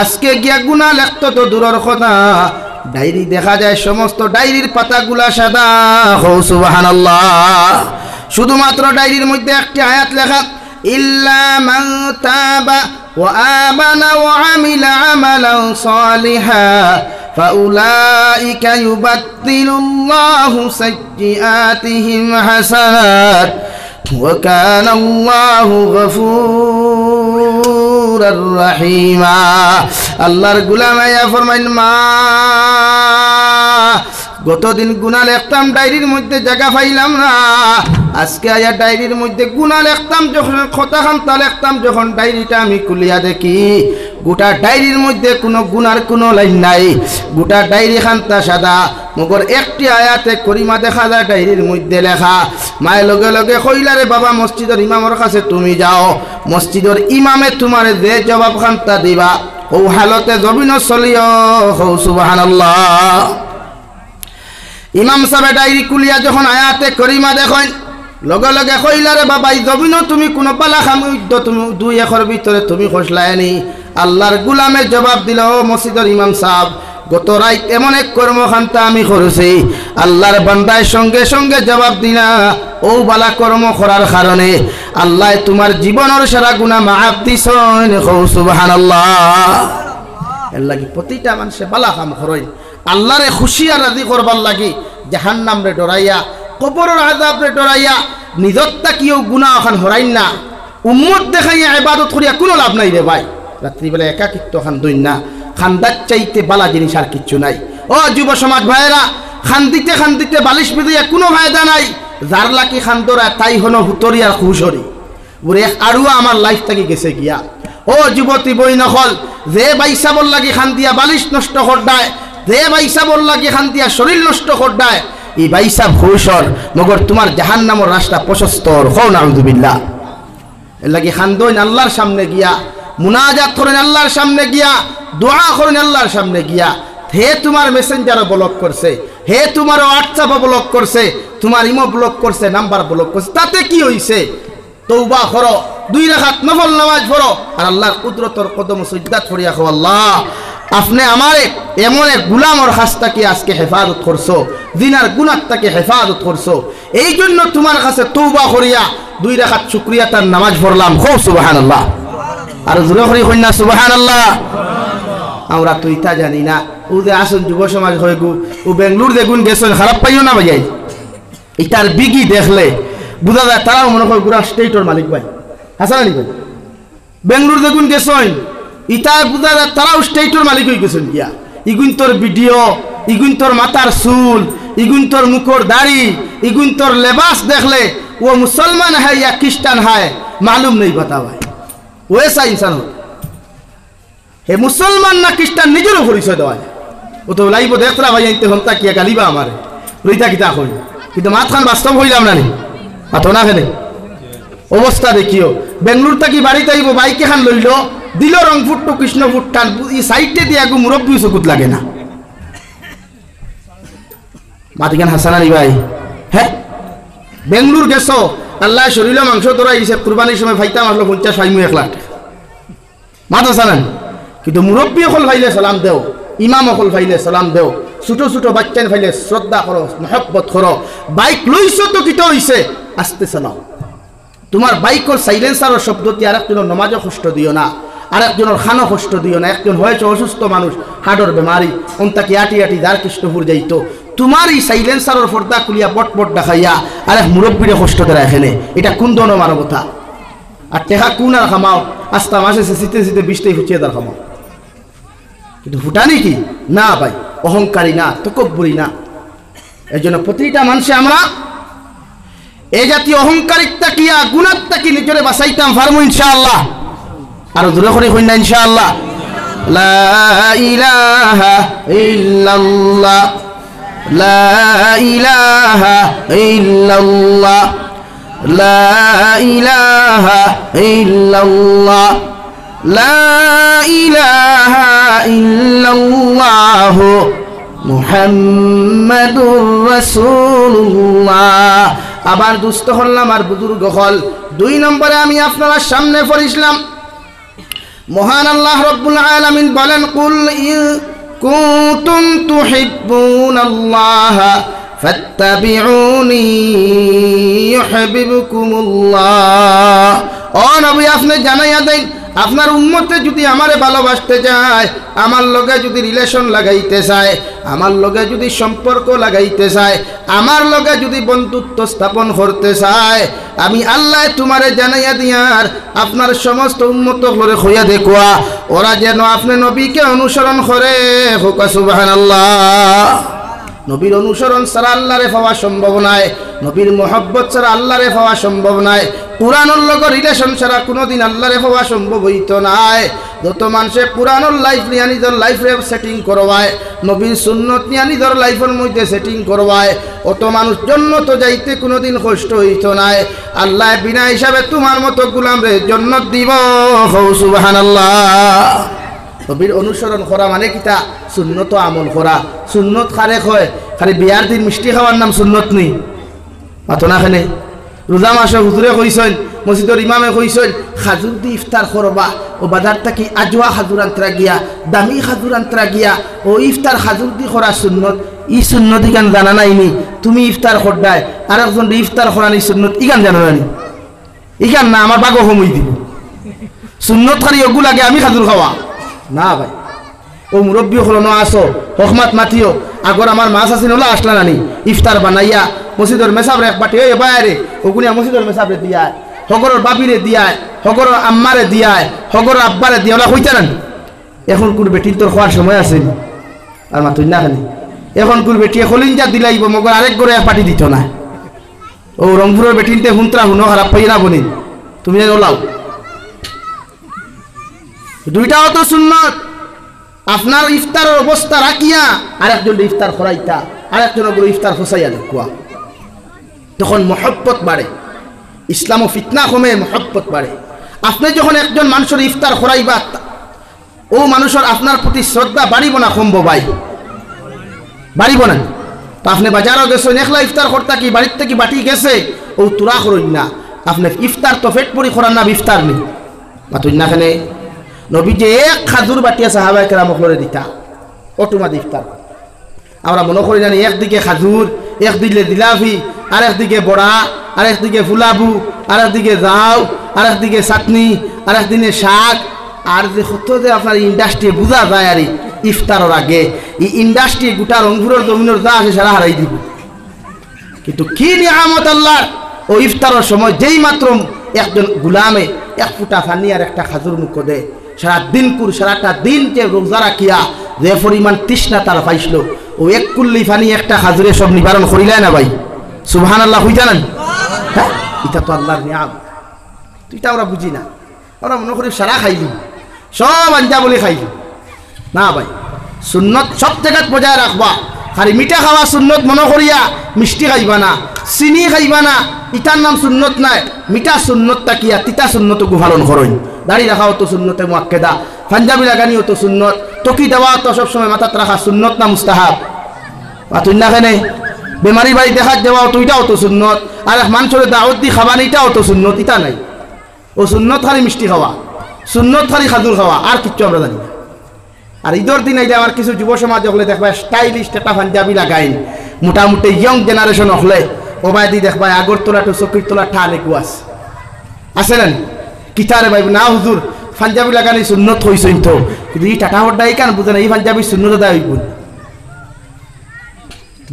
আজকে গিয়া গুনাহ লেখতো তো দূরের কথা, ডায়েরি দেখা যায় সমস্ত ডায়েরির পাতাগুলা সাদা। সুবহানাল্লাহ। শুধুমাত্র ডায়েরির মধ্যে একটি আয়াত লেখা, ইল্লা মান তাবা ওয়া আমানা ওয়া আমিলা আমালান সালিহা ফাউলাইকা ইউবাদদিলুল্লাহু সাইয়্যাতিহিম হাসানাত ওয়া কানা আল্লাহু গফুরার রহিমা। আল্লাহর গোলাম আয়া ফরমাইন, মা গতদিন গুনাহ লিখতাম ডায়েরির মধ্যে জায়গা পাইলাম না, আজকে আয়া ডায়েরির মধ্যে গুনাহ লিখতাম, যখন কথা খান্তা লিখতাম, যখন ডায়েরিটা আমি খুলিয়া দেখি গোটা ডায়েরির মধ্যে কোনো গুনার কোনো লাইন নাই, গোটা ডায়েরি খান্তা সাদা, মগর একটি আয়াতে করিমা দেখা যায় ডায়েরির মধ্যে লেখা। মায়ের লগে লগে কইলা, রে বাবা মসজিদের ইমামের কাছে তুমি যাও, মসজিদের ইমামে তোমার যে জবাব খান্তা দিবা ও হালতে জমিন চলিও। সুবহানাল্লাহ। ইমাম সাহেব ডায়েরি কুলিয়া যখন আয়াতে করিমা দেখেন, লগে লগে কইলা, রে বাবা এই জমিনও তুমি কোনো পালা খামুদ্য তুমি 2 একর ভিতরে তুমি খসলায়নি। আল্লাহর গুলামে জবাব দিল, ও মসজিদের ইমাম সাহেব গত রাত এমন এক কর্মখান্তা আমি করেছি। আল্লাহর বান্দায় সঙ্গে সঙ্গে জবাব দিলা, ও বালা কর্ম করার কারণে আল্লাহ তোমার জীবনের সারা গুনাহ মাফ দিছেন। সুবহানাল্লাহ। এর লাগি প্রতিটা মানুষে বালা কাম করেন, আল্লাহরে খুশি আর রাজি করবার লাগি, জাহান্নামরে ডরাইয়া, কবরের আযাবরে ডরাইয়া, নিজরটা কিও গুনাহ ওখান হরাইন না, উম্মত দেখাইয়া ইবাদত করিয়া কোনো লাভ নাই রে ভাই। রাত্রিবেলা একাকিত্ব খান দইন না, খান্দার চাইতে বালা জিনিস আর কিচ্ছু নাই। ও যুব সমাজ ভাইয়েরা, খান্দিতে বালিশ বেঁধিয়া কোনো ফায়দা নাই। যার লাকি খান্দরা তাই হনো হুতরি আর খুশরি, ওরে আরুয়া আমার লাইফ থেকে গেছে গিয়া। ও যুবতী বই নকল, যে বাইসাবর লাগি খান্দিয়া বালিশ নষ্ট করডায়, যে বাইসাবর লাগি খান্দিয়া শরীর নষ্ট করডায়, এই বাইসাব খুশর, মগর তোমার জাহান্নামের রাস্তা প্রশস্তর। হও নাউযুবিল্লাহ। এর লাগি খান্দইন আল্লাহর সামনে গিয়া, মুনাজাত করেন আল্লাহর সামনে গিয়া, দোয়া করেন আল্লাহর সামনে গিয়া। হে তোমার মেসেঞ্জারও ব্লক করছে, হে তোমার হোয়াটসঅ্যাপও ব্লক করছে, তোমার ইমো ব্লক করছে, নাম্বার ব্লক করছে, তাতে কি হইছে? তওবা করো, 2 রাকাত নফল নামাজ পড়ো, আর আল্লাহর কুদরতর কদম সুজদাত করিয়া কও, আল্লাহ আপনি আমারে এমন এক গোলামর হাসটাকে আজকে হেফাজত করছো, দিনার গুনাহটাকে হেফাজত করছো, এই জন্য তোমার কাছে তওবা করিয়া 2 রাকাত শুকরিয়া তার নামাজ পড়লাম। খুব সুবহানাল্লাহ। আর জোরে করি কইনা সুবহানাল্লাহ। আমরা তো ইতা জানি না, ও যে আসুন যুব সমাজ হয়ে গু, ও বেঙ্গলুর দেখুন গেছেন, খারাপ পাইও না ভাই, ইটার বিগি দেখলে বুঝা যায় তারাও মনে হয় পুরা স্টেটের মালিক ভাই। হাসান আলী ভাই বেঙ্গলুর দেখুন গেছেন, ইটা বুঝা যায় তারাও স্টেটের মালিক হয়ে গেছেন গিয়া। ইগুন তোর ভিডিও, ইগুন তোর মাথার চুল, ইগুন তোর মুখর দাড়ি, ইগুন তোর লেবাস দেখলে ও মুসলমান হয় या খ্রিস্টান হয় मालूम नहीं बता भाई। वैसा इंसान हो, हे मुसलमान ना ख्रिस्टान निजेरो परिचय देवा, ও তো লাইব দেখরা ভাই আইতে হন্তা কি গালিবা আমারে রইতা কিতা কই, কিন্তু মাথান বাস্তব হইলাম না নি মাথো না ফেলে অবস্থা দেখিও। বেঙ্গলুর থাকি বাড়িতে আইব, বাইক এখান লইল, দিল রংপুর টু কৃষ্ণপুর টান এই সাইডে দিয়ে আগু মুরব্বী চকুত লাগে না মাতিকান হাসান আলী ভাই হ্যাঁ বেঙ্গলুর গেছো আল্লাহ শরীরে মাংস তোরা দিছে কুরবানির সময় ফাইতাম আসলো 50 ফাইমু 1 লাখ মাত হাসান কিন্তু মুরব্বী অকল ভাইলে সালাম দেও ইমাম অকল ভাইলে সালাম দেও ছোট ছোট বাচ্চান ভাইলে শ্রদ্ধা করো মহব্বত করো বাইক লইছো তো কিটা হইছে আস্তে চালাও তোমার বাইকর সাইলেন্সারের শব্দটি আরেকজনের নমাজও কষ্ট দিও না আরেকজনের খানো কষ্ট দিও না একজন হয়েছে অসুস্থ মানুষ হাড়র বেমারি অন্তাকে আটি আটি দার কৃষ্ণপুর যাইতো তোমার এই সাইলেন্সারের পর্দা খুলিয়া বট বট দেখাইয়া আরেক মুরব্বীরে কষ্ট দেয় এখানে এটা কোন ধরনের মানবতা আর টেকা কোন আর খামাও আস্তা মাসে শীতে শীতে 20টাই ফুচিয়ে তার খামাও কিন্তু ফুটানি কি না ভাই অহংকারী না তকব্বুরি না এর জন্য প্রতিটা মানুষে আমরা এই জাতীয় অহংকারিকতা কিয়া গুণাত্তা কি নিজরে বাঁচাইতাম পারবো ইনশাআল্লাহ আর দূরে করে হই না ইনশাআল্লাহ লা ইলাহা ইল্লাল্লাহ লা ইলাহা ইল্লাল্লাহ লা ইলাহা ইল্লাল্লাহ লা ইলাহা ইল্লাল্লাহ মুহাম্মাদুর রাসূলুল্লাহ আবার দুস্থ হলাম আর বুজুর্গ হল 2 নম্বরে আমি আপনার সামনে পড়িলাম মহান আল্লাহ রাব্বুল আলামিন বলেন কুল ইন কুনতুম তুহিব্বুনাল্লাহ ফাত্তাবিউনি ইউহিব্বুকুমুল্লাহ ও নবী আপনি জানাইয়া দেন আপনার উম্মতে যদি আমারে ভালোবাসতে চায় আমার লগে যদি রিলেশন লাগাইতে চায় আমার লগে যদি সম্পর্ক লাগাইতে চায় আমার লগে যদি বন্ধুত্ব স্থাপন করতে চায় আমি আল্লাহ তোমারে জানাইয়া দিয়ার আপনার সমস্ত উম্মত লরে হইয়া দেখুয়া ওরা যেন আপনি নবীকে অনুসরণ করে হোকা সুবহানাল্লাহ নবীর অনুসরণ ছাড়া আল্লাহরে পাওয়া সম্ভব নয় নবীর মোহব্বত ছাড়া আল্লাহরে পাওয়া সম্ভব নয় পুরানোর লগে রিলেশন ছাড়া কোনোদিন আল্লাহরে পাওয়া সম্ভব হইত নাই যত মানুষে পুরানোর লাইফ নিয়ে নিজের লাইফে সেটিং করবায় নবীর সুন্নত নিয়ে নিজের লাইফের মধ্যে সেটিং করবায় অত মানুষ জন্য তো যাইতে কোনোদিন কষ্ট হইত নাই আল্লাহ বিনা হিসাবে তোমার মতো গোলামরে জন্নত দিব সুবহানাল্লাহ নবীর অনুসরণ করা মানে কিতা সুন্নত আমল করা সুন্নত খারে হয় খালি বিয়ার দিন মিষ্টি খাওয়ার নাম সুন্নত নেই মাতো না খানে রোজা মাসে হুজুরে কইছেন মসজিদের ইমামে কইছেন খাজুর দি ইফতার করবা ও বাজার থেকে আজওয়া খাজুর আন্তরা গিয়া দামি খাজুর আন্তরা গিয়া ও ইফতার খাজুর দি করা সুন্নত ই সুন্নত ইগান জানা নাইনি তুমি ইফতার করদায় আর একজন ইফতার করানি সুন্নত ইগান জানা নানি ইগান না আমার বাগো সময় দিব সুন্নত খালি ওগুলাগে আমি খাজুর খাওয়া না ভাই ও মুরব্বী হলো না আসো হকমাত মাতিও আগর আমার মাছ আছে নোলা আসলা নানি ইফতার বানাইয়া মসজিদের মেসাবরে এক বাটি ওই বাইরে ওগুনিয়া মসজিদের মেসাবরে দিয়ায় হগরের বাবিরে দিয়ায় হগরের আম্মারে দিয়ায় হগরের আব্বারে দিয়া ওলা হইতে নানি এখন কোন বেটির তোর খাওয়ার সময় আছে আর মাতুই না খানি এখন কোন বেটিয়ে খলিঞ্জা দিলাইব মগর আরেক করে এক বাটি দিত না ও রংপুরের বেটিনতে হুন্তরা হুনো খারাপ পাইরা বনি তুমি ওলাও দুইটাও তো সুন্নত আপনার ইফতারের অবস্থা রাখিয়া আরেকজন ইফতার খরাইতা আরেকজনের বড় ইফতার ফসাইয়া দেখুয়া তখন মহব্বত বাড়ে ইসলাম ও ফিতনা কমে মহব্বত বাড়ে আপনি যখন একজন মানুষের ইফতার খরাইবা ও মানুষের আপনার প্রতি শ্রদ্ধা বাড়িব না কমবো ভাই বাড়িব না তো আপনি বাজারও গেছেন একলা ইফতার করতা কি বাড়ির থেকে বাটি গেছে ও তুরা করুন না আপনি ইফতার তো ফেট পরি করার নাম ইফতার নেই মাতুন না খানে নবী যে এক খাজুর বাটিয়া সাহাবায়ে কেরামক লরে দিতা অটোমাদ ইফতার আমরা মনে করি জানি একদিকে খাজুর একদিকে জিলাপি আর একদিকে বড়া আর একদিকে ফুলাবু আর একদিকে জাউ আর একদিকে চাটনি আর একদিনে শাক আর যে কত যে আপনার ইন্ডাস্ট্রি বোঝা যায় আর ইফতারের আগে এই ইন্ডাস্ট্রি গোটা রংপুরের জমিনের যা আছে সারা হারাই দিব কিন্তু কি নিয়ামত আল্লাহর ও ইফতারের সময় যেই মাত্র একজন গুলামে এক ফুটা পানি আর একটা খাজুর মুখ দেয় সারাটা দিন যে রোজা রাখিয়া যে পরিমাণ তৃষ্ণা তার পাইছিল ও এক কুল্লি পানি একটা খাজুরে সব নিবারণ করিলাই না ভাই সুবহানাল্লাহ হই জানেন হ্যাঁ এটা তো আল্লাহর নিয়াম এটা আমরা বুঝি না আমরা মনে করি সারা খাইলি সব আঞ্জা বলে খাইলি না ভাই সুন্নত সব জায়গায় বজায় রাখবা খালি মিঠা খাওয়া সুন্নত মনে করিয়া মিষ্টি খাইবা না, চিনি খাইবা না, ইটার নাম সুন্নত নাই। মিঠা সুন্নত তাকিয়া তিতা সুন্নত পালন করুন। দাড়ি রাখাও তো সুন্নতে মুআক্কাদা, পাঞ্জাবি লাগানিও তো সুন্নত, টকি দেওয়া তো সবসময় মাথাত রাখা সুন্নত না মুস্তাহাব? তুই না কেনে বেমারি বাড়ি দেখাত দেওয়াও তো এটাও তো সুন্নত, আর মানুষের দাওয়াত দি খাবা এটাও তো সুন্নত। ইটা নাই, ও সুন্নত খালি মিষ্টি খাওয়া, সুন্নত খালি খাদুর খাওয়া, আর কিচ্ছু আমরা জানি না। আর ঈদের দিন আইলে আমার কিছু যুব সমাজ হলে দেখবা স্টাইলিশ একটা পাঞ্জাবি লাগাইন, মোটামুটি ইয়ং জেনারেশন হলে ওবাই দি দেখবা আগরতলা টু চকিরতলা ঠানে কুয়াস আছে না কিতারে ভাই না হুজুর পাঞ্জাবি লাগানি সুন্নত হইছেন তো, কিন্তু এই টাটা হড্ডা এই কান বুঝে না এই পাঞ্জাবি সুন্নত দেয় হইব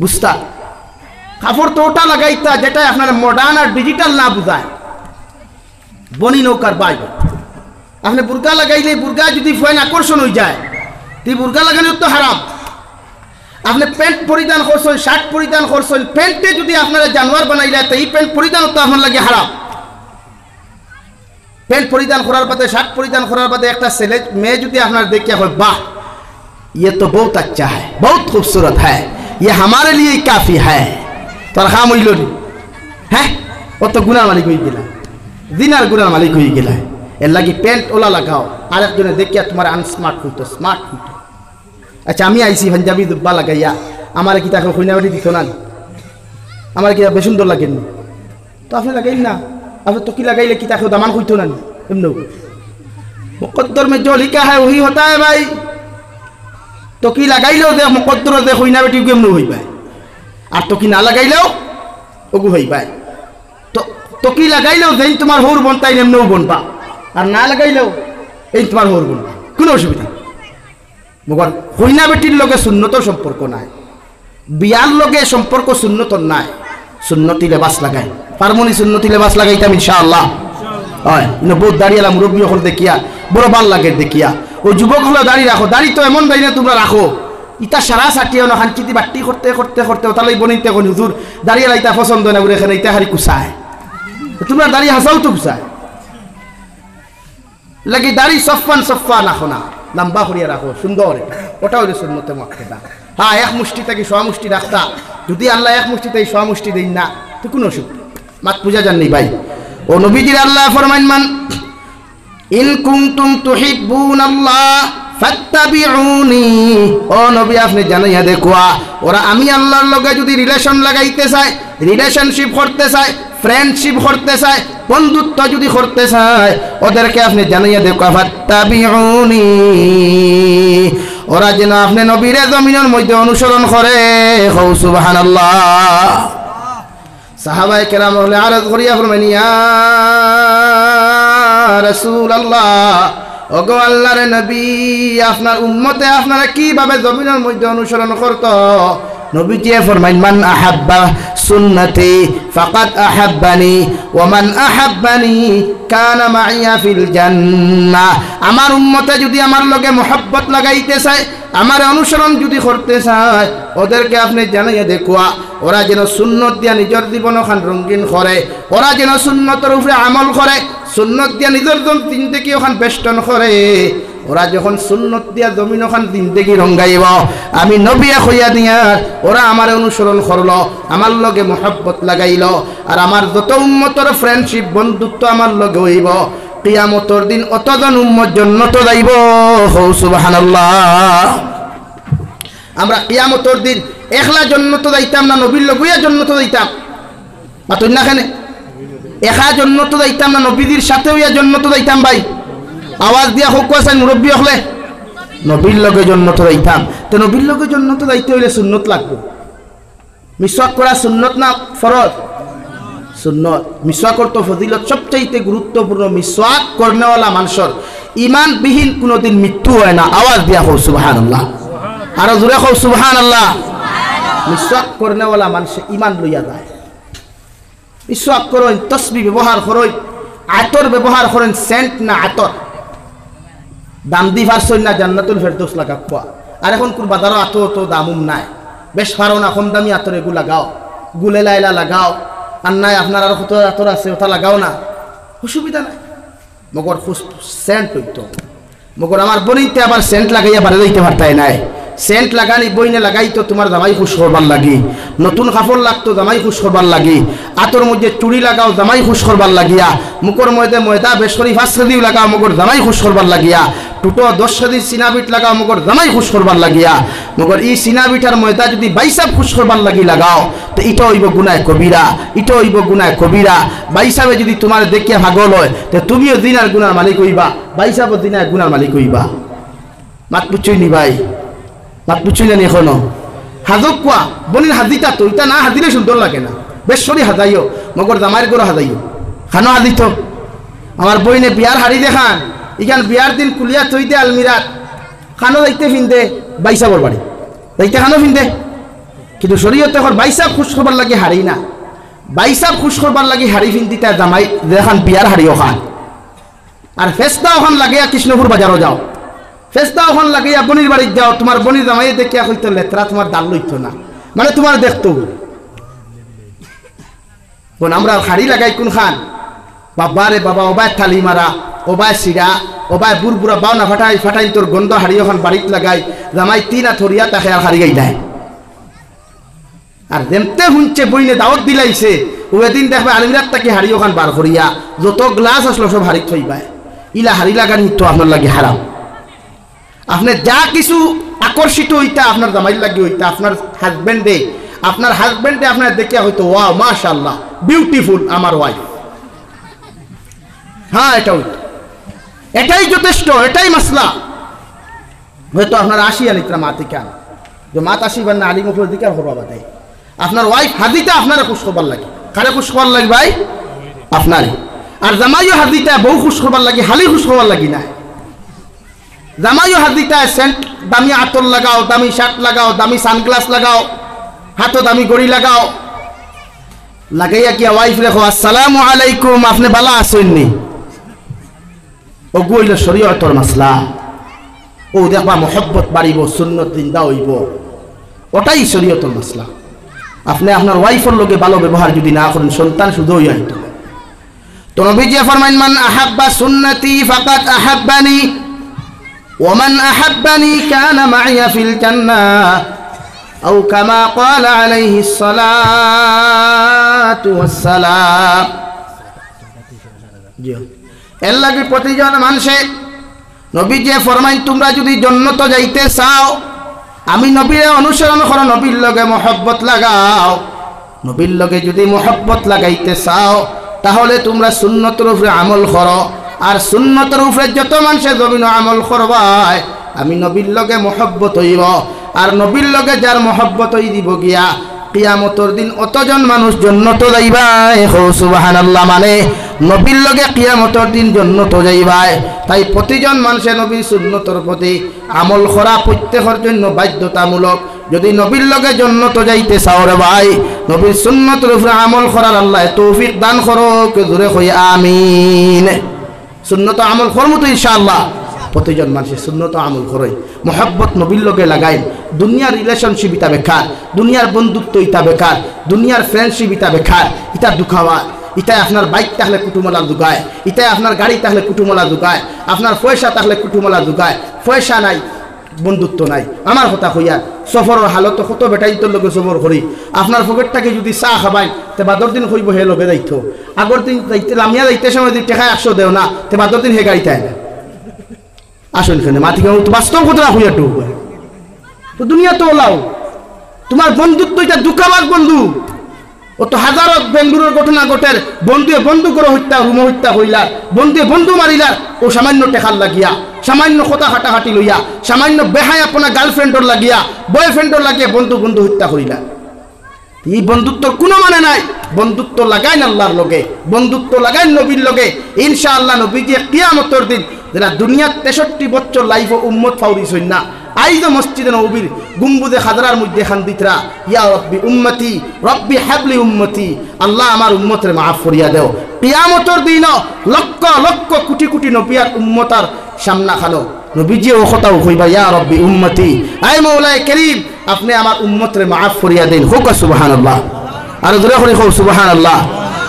বুঝতা। কাপড় তো ওটা লাগাইতা যেটা আপনার মডার্ন আর ডিজিটাল না বুঝায়। বনি নৌকার বাই আপনি বুরকা লাগাইলে বুরকা যদি ফয়েন আকর্ষণ হয়ে যায়, তুই বুরকা লাগানো তো হারাম। আপনি প্যান্ট পরিধান করছেন, শার্ট পরিধান করছেন, প্যান্টে যদি আপনারা জানোয়ার বানাইলে তো এই প্যান্ট পরিধান তো আপনার লাগে হারাম। প্যান্ট পরিধান করার বাদে, শার্ট পরিধান করার বাদে একটা ছেলে মেয়ে যদি আপনার দেখিয়া হয় বাহ ये तो बहुत अच्छा है, बहुत खूबसूरत है, ये हमारे लिए काफी है, তোর খাম হইল নি? হ্যাঁ, ও তো গুনার মালিক হয়ে গেলা, দিনার গুনার মালিক হয়ে গেলা। এর লাগি প্যান্ট ওলা লাগাও, আরেকজনে দেখিয়া তোমার আনস্মার্ট হইতো, স্মার্ট হইতো। আচ্ছা আমি আইসি পাঞ্জাবি দুব্বা লাগাইয়া, আমার কি তাকে খুইনাবাড়ি দিত না? আমার কি বেশ সুন্দর লাগেন তো আপনি লাগাইল না? আপনি তো কি লাগাইলে কি তাকে দামান হইতো না? এমন মুকদ্দর মে जो लिखा है वही होता है भाई। তো কি লাগাইলেও দেখ মুকদ্দর দেখ খুইনাবাড়ি কেমন হইবা, আর তো কি না লাগাইলেও ওগু হইবা। তো কি লাগাইলেও দেন তোমার হৌর বনতাই এমনও বনবা, আর না লাগাইলেও এই তোমার হৌর বনবা, কোনো অসুবিধা। মগর হইনা বেটির লগে সুন্নতর সম্পর্ক নাই, বিয়ার লগে সম্পর্ক সুন্নতর নাই। সুন্নতি লেবাস লাগাই পারমনি, সুন্নতি লেবাস লাগাইতাম ইনশাআল্লাহ। হয় বহুত দাঁড়িয়ে মুরব্বী হল দেখিয়া বড় ভাল লাগে দেখিয়া। ও যুবক হলে দাঁড়িয়ে রাখো, দাড়ি তো এমন দাঁড়িয়ে না তোমরা রাখো, ইটা সারা সাটিয়ে না হাঞ্চিতি বাট্টি করতে করতে করতে তাহলে বনিতে এখন হুজুর দাঁড়িয়ে লাইতা পছন্দ না বলে এখানে ইটা হারি কুসায়, তোমরা দাঁড়িয়ে হাসাও তো কুসায় লাগে। দাড়ি সফান সফা রাখো না, লম্বা করিয়া রাখো, সুন্দর, ওটা হইলে সুন্নতে মুআক্কাদা। হ্যাঁ, এক মুষ্টি থেকে সোয়া মুষ্টি রাখতা, যদি আল্লাহ এক মুষ্টি থেকে সোয়া মুষ্টি দেন না তো কোনো অসুবিধা মাত পূজা জান নেই ভাই। ও নবীজির আল্লাহ ফরমাইন মান ইন কুনতুম তুহিব্বুনাল্লাহ ফাত্তাবিউনি। ও নবী আপনি জানাইয়া দেখোয়া, ওরা আমি আল্লাহর লগে যদি রিলেশন লাগাইতে চায়, রিলেশনশিপ করতে চায়, ফ্রেন্ডশিপ করতে চায়, বন্ধুত্ব যদি করতে চায়, ওদেরকে আপনি জানাইয়া দেখো ফাত্তাবিউনি, ওরা যেন আপনি নবীরে জমিনের মধ্যে অনুসরণ করে। হৌ সুবহানাল্লাহ। সাহাবায়ে কেরাম হলে আরজ করিয়া ফরমাইন ইয়া রাসূলুল্লাহ, ওগো আল্লাহর নবী, আপনার উম্মতে আপনারা কিভাবে জমিনের মধ্যে অনুসরণ করত? নবীজি ফরমাইন মান আহাব্বা সুন্নতি ফাকাদ আহাব্বানি ওয়া মান আহাব্বানি কানা মাইয়া ফিল জান্নাহ। আমার উম্মতে যদি আমার লগে মোহাব্বত লাগাইতে চায়, আমার অনুসরণ যদি করতে চায়, ওদেরকে আপনি জানাইয়া দেখুয়া, ওরা যেন সুন্নত দিয়া নিজের জীবন ওখান রঙিন করে, ওরা যেন সুন্নতের উপরে আমল করে, সুন্নত দিয়া নিজের জিন্দেগি ওখান বেষ্টন করে। ওরা যখন সুন্নত দিয়া জমিন ওখান জিন্দেগি রঙ্গাইব, আমি নবিয়া হইয়া দিয়ার ওরা আমার অনুসরণ করলো, আমার লগে মোহাব্বত লাগাইল, আর আমার যত উম্মতর ফ্রেন্ডশিপ বন্ধুত্ব আমার লগে হইব, কিয়ামতের দিন অতজন উম্মত জান্নাত যাইব। সুবহানাল্লাহ। আমরা কিয়ামতের দিন একলা জান্নাত যাইতাম না, নবীর লগিয়া জান্নাত যাইতাম? মাতুন না কেন একা জান্নাত যাইতাম না, নবীদের সাথে হইয়া জান্নাত যাইতাম? ভাই আওয়াজ দিয়া হোক আছে মুরব্বী হলে নবীর লগে জান্নাত যাইতাম। তো নবীর লগে জান্নাত যাইতে হইলে সুন্নত লাগবে। মিসওয়াক করা সুন্নত না ফরজ? সুন্নত। মিসওয়াকর তো ফজিলত সবচাইতে গুরুত্বপূর্ণ। মিসওয়াক করনেওয়ালা মানুষের ইমানবিহীন কোনোদিন মৃত্যু হয় না। আওয়াজ দিয়া হোক সুবহানাল্লাহ, আরো জোরে হোক সুবহানাল্লাহ। মিসওয়াক করনেওয়ালা মানুষের ইমান লইয়া যায়। মিসওয়াক করেন, তসবিহ ব্যবহার করেন, আতর ব্যবহার করেন, সেন্ট না আতর। দাম দি ফারছই না জান্নাতুল ফেরদৌস লাগাব। আর এখন কোন বাজারও আতর তো দামুম নাই, বেশ পারো না কম দামি আতর এগুলো লাগাও, গুলে লাইলা লাগাও, আর নাই আপনার আরো কত আতর আছে ওটা লাগাও না, অসুবিধা নাই। মগর সেন্ট হইতো, মগর আমার বনিতে আবার সেন্ট লাগাইয়া বাড়ি যাইতে পারতাই নাই। সেন্ট লাগানি বইনে লাগাইতো তোমার জামাই খুশ করবার লাগি, নতুন কাপড় লাগতো জামাই খুশ করবার লাগি, আতর মধ্যে চুড়ি লাগাও জামাই খুশ করবার লাগিয়া, মুখর মধ্যে ময়দা বেশরি ফাঁসদিও লাগাও মুখর জামাই খুশ করবার লাগিয়া, টুটো 10 সাদি সিনাবিট লাগাও মুখর জামাই খুশ করবার লাগিয়া, মুখর ই সিনাবিটার ময়দা যদি বাইসাব খুশ করবার লাগি লাগাও তো ইটো হইব গুনায় কবিরা, ইটো হইব গুনায় কবিরা। বাইসাবে যদি তোমার দেখিয়া ভাগল হয় তো তুমিও দিনার গুনার মালিক হইবা, বাইসাবও দিনার গুনার মালিক হইবা। মাত পুচুই নি ভাই, মাত পুচুই না এখনো হাজক কোয়া বনির হাজিতা তো ইটা না হাজিলে সুন্দর লাগে না, বেশ সরি হাজাইও মগর জামাইয়ের গরো হাজাইও খানো হাজিত। আমার বইনে বিয়ার হাড়ি দেখান ইখান বিয়ার দিন কুলিয়া থই দে আলমিরাত খানো যাইতে ফিনদে বাইসাবর বাড়ি যাইতে খানো ফিনদে, কিন্তু শরীয়তে এখন বাইসাব খুশ করবার লাগে হাড়ি না, বাইসাব খুশ করবার লাগে হাড়ি ফিনদি তার জামাই দেখান বিয়ার হাড়িও খান। আর ফেস্তা ওখান লাগে কৃষ্ণপুর বাজারও যাও, ফেস্তা ওখান লাগে বনির বাড়ির যাও, তোমার বনির জামাই দেখিয়া হইতো লেত্রা তোমার দাল লইতো না, মানে তোমার দেখতো বোন। আমরা হাড়ি লাগাই কোন খান বাবা রে বাবা, ওবায় থালি মারা, ওবায় সিরা, ওবায় বুড়বুড়া বাউনা ফাটাই ফাটাই তোর গন্ধ হাড়ি ওখান বাড়িত লাগাই জামাই তিনা থরিয়া তাকে আর হাড়ি গাই দেয়। আর যেমতে শুনছে বইনে দাওয়াত দিলাইছে ও এদিন দেখবে আলমিরাত তাকে হাড়ি ওখান বার করিয়া যত গ্লাস আসলো সব হাড়ি থইবাই, ইলা হাড়ি লাগানি তো আপনার লাগে হারাম। আপনি যা কিছু আকর্ষিত হইতা আপনার জামাই লাগে হইতা, আপনার হাজবেন্ডে আপনার দেখিয়া হইতো ওয়াও মাশাআল্লাহ বিউটিফুল আমার ওয়াইফ, হ্যাঁ এটা হইতো, এটাই যথেষ্ট, এটাই মাসলা। হয়তো আপনার আসিয়া নিত্রা মাতি কেন যে মাত আসিবার না আলী মুখের দিকে হবা বাদে আপনার ওয়াইফ হাজিটা আপনারা খুশ করবার লাগে, কারে খুশ করবার লাগে ভাই আপনারই। আর জামাইও হাজিটা বউ খুশ করবার লাগে, হালি খুশ করবার লাগি না। জামাইও হাজিটা সেন্ট দামি আতর লাগাও, দামি শার্ট লাগাও, দামি সানগ্লাস লাগাও, হাতও দামি গড়ি লাগাও, লাগাইয়া কি ওয়াইফ রেখো আসসালামু আলাইকুম আপনি বালা আসেননি, ওগু হইল শরীয়তর মাসলা। ও দেখবা মহব্বত বাড়িব, সুন্নত জিন্দা হইব, ওটাই শরীয়তর মাসলা। আপনি আপনার ওয়াইফের লগে ভালো ব্যবহার যদি না করেন সন্তান শুধু হইতো। তো নবীজি ফরমাইন মান আহাব্বা সুন্নতি ফাকাদ আহাব্বানি ওয়া মান আহাব্বানি কানা মাইয়া ফিল জান্নাহ আও কামা ক্বালা আলাইহিস সালাতু ওয়াস সালাম। জি এর লাগে প্রতিজন মানুষে নবীজি ফরমাইন তোমরা যদি জান্নাত যাইতে চাও আমি নবীর অনুসরণ করো, নবীর লগে মহব্বত লাগাও। নবীর লগে যদি মহব্বত লাগাইতে চাও তাহলে তোমরা সুন্নতের উপরে আমল করো, আর সুন্নতের উপরে যত মানুষে জমিন আমল করবাই আমি নবীর লগে মহব্বত হইব। আর নবীর লগে যার মহব্বত হই দিব গিয়া কিয়ামতের দিন অতজন মানুষ জান্নাত যাইবাই। সুবহানাল্লাহ, মানে নবীর লগে কিয়ামতের দিন জান্নাত যাইবাই। তাই প্রতিজন মানুষের নবীর সুন্নতের প্রতি আমল করা প্রত্যেকের জন্য বাধ্যতামূলক। যদি নবীর লগে জান্নাত যাইতে চাও রে ভাই, নবীর সুন্নতের উপরে আমল করার আল্লাহ তৌফিক দান করুক, জোরে কই আমিন। সুন্নত আমল করমু তো ইনশাআল্লাহ, প্রতিজন মানুষের সুন্নত আমল করই, মহব্বত নবীর লগে লাগাই। দুনিয়ার রিলেশনশিপ ইতা বেকার, দুনিয়ার বন্ধুত্ব ইতা বেকার, দুনিয়ার ফ্রেন্ডশিপ ইতা বেকার, ইতা দুখাওয়া। ইতায় আপনার বাইক থাকলে কুটুমলা দুগায়, ইতায় আপনার গাড়ি থাকলে কুটুমলা দুগায়, আপনার পয়সা থাকলে কুটুমলা দুগায়। পয়সা নাই বন্ধুত্ব নাই। আমার কথা কইয়া সফরের হালত কত বেটাই তোর লগে সফর করি, আপনার পকেটটাকে যদি চা খাবাই তে বাদর দিন কইব হে লগে যাইতো, আগর দিন যাইতে লামিয়া যাইতে সময় যদি টেকায় 100 দেও না তে বাদর দিন হে গাড়িতে আয় না। আসুন এখানে মাথি বাস্তব কথা হইয়া টু তো দুনিয়া তো ওলাও। তোমার বন্ধুত্ব এটা দুঃখাবাদ বন্ধু, ও তো হাজারো বেঙ্গুলোর ঘটনা ঘটের। বন্ধুয়ে বন্ধু করে হত্যা, রুম হত্যা হইলা, বন্ধুয়ে বন্ধু মারিলা, ও সামান্য টেকার লাগিয়া, সামান্য কথা হাঁটাহাঁটি লইয়া, সামান্য বেহায় আপনার গার্লফ্রেন্ডর লাগিয়া, বয়ফ্রেন্ডর লাগিয়া বন্ধু বন্ধু হত্যা করিলা। এই বন্ধুত্বর কোনো মানে নাই। বন্ধুত্ব লাগাইন আল্লাহর লগে, বন্ধুত্ব লাগাইন নবীর লগে। ইনশাআল্লাহ নবীজি কিয়ামতের দিন যারা দুনিয়ার 63 বছর লাইফ উম্মত ফাউরিস হইন না, আইজ মসজিদে নবীর গুম্বুদে খাদরার মধ্যে খান্দিতরা ইয়া রব্বি উম্মতি রব্বি হাবলি উম্মতি, আল্লাহ আমার উম্মতের মাফ করিয়া দেও। কিয়ামতের দিন লক্ষ লক্ষ কোটি কোটি নবিয়ার উম্মতার সামনা খানো নবীজি ও কথাও কইবা ইয়া রব্বি উম্মতি, আয় মওলায়ে করিম আপনি আমার উম্মতের মাফ করিয়া দেন। হোক সুবহানাল্লাহ, আর জোরে করে হোক সুবহানাল্লাহ।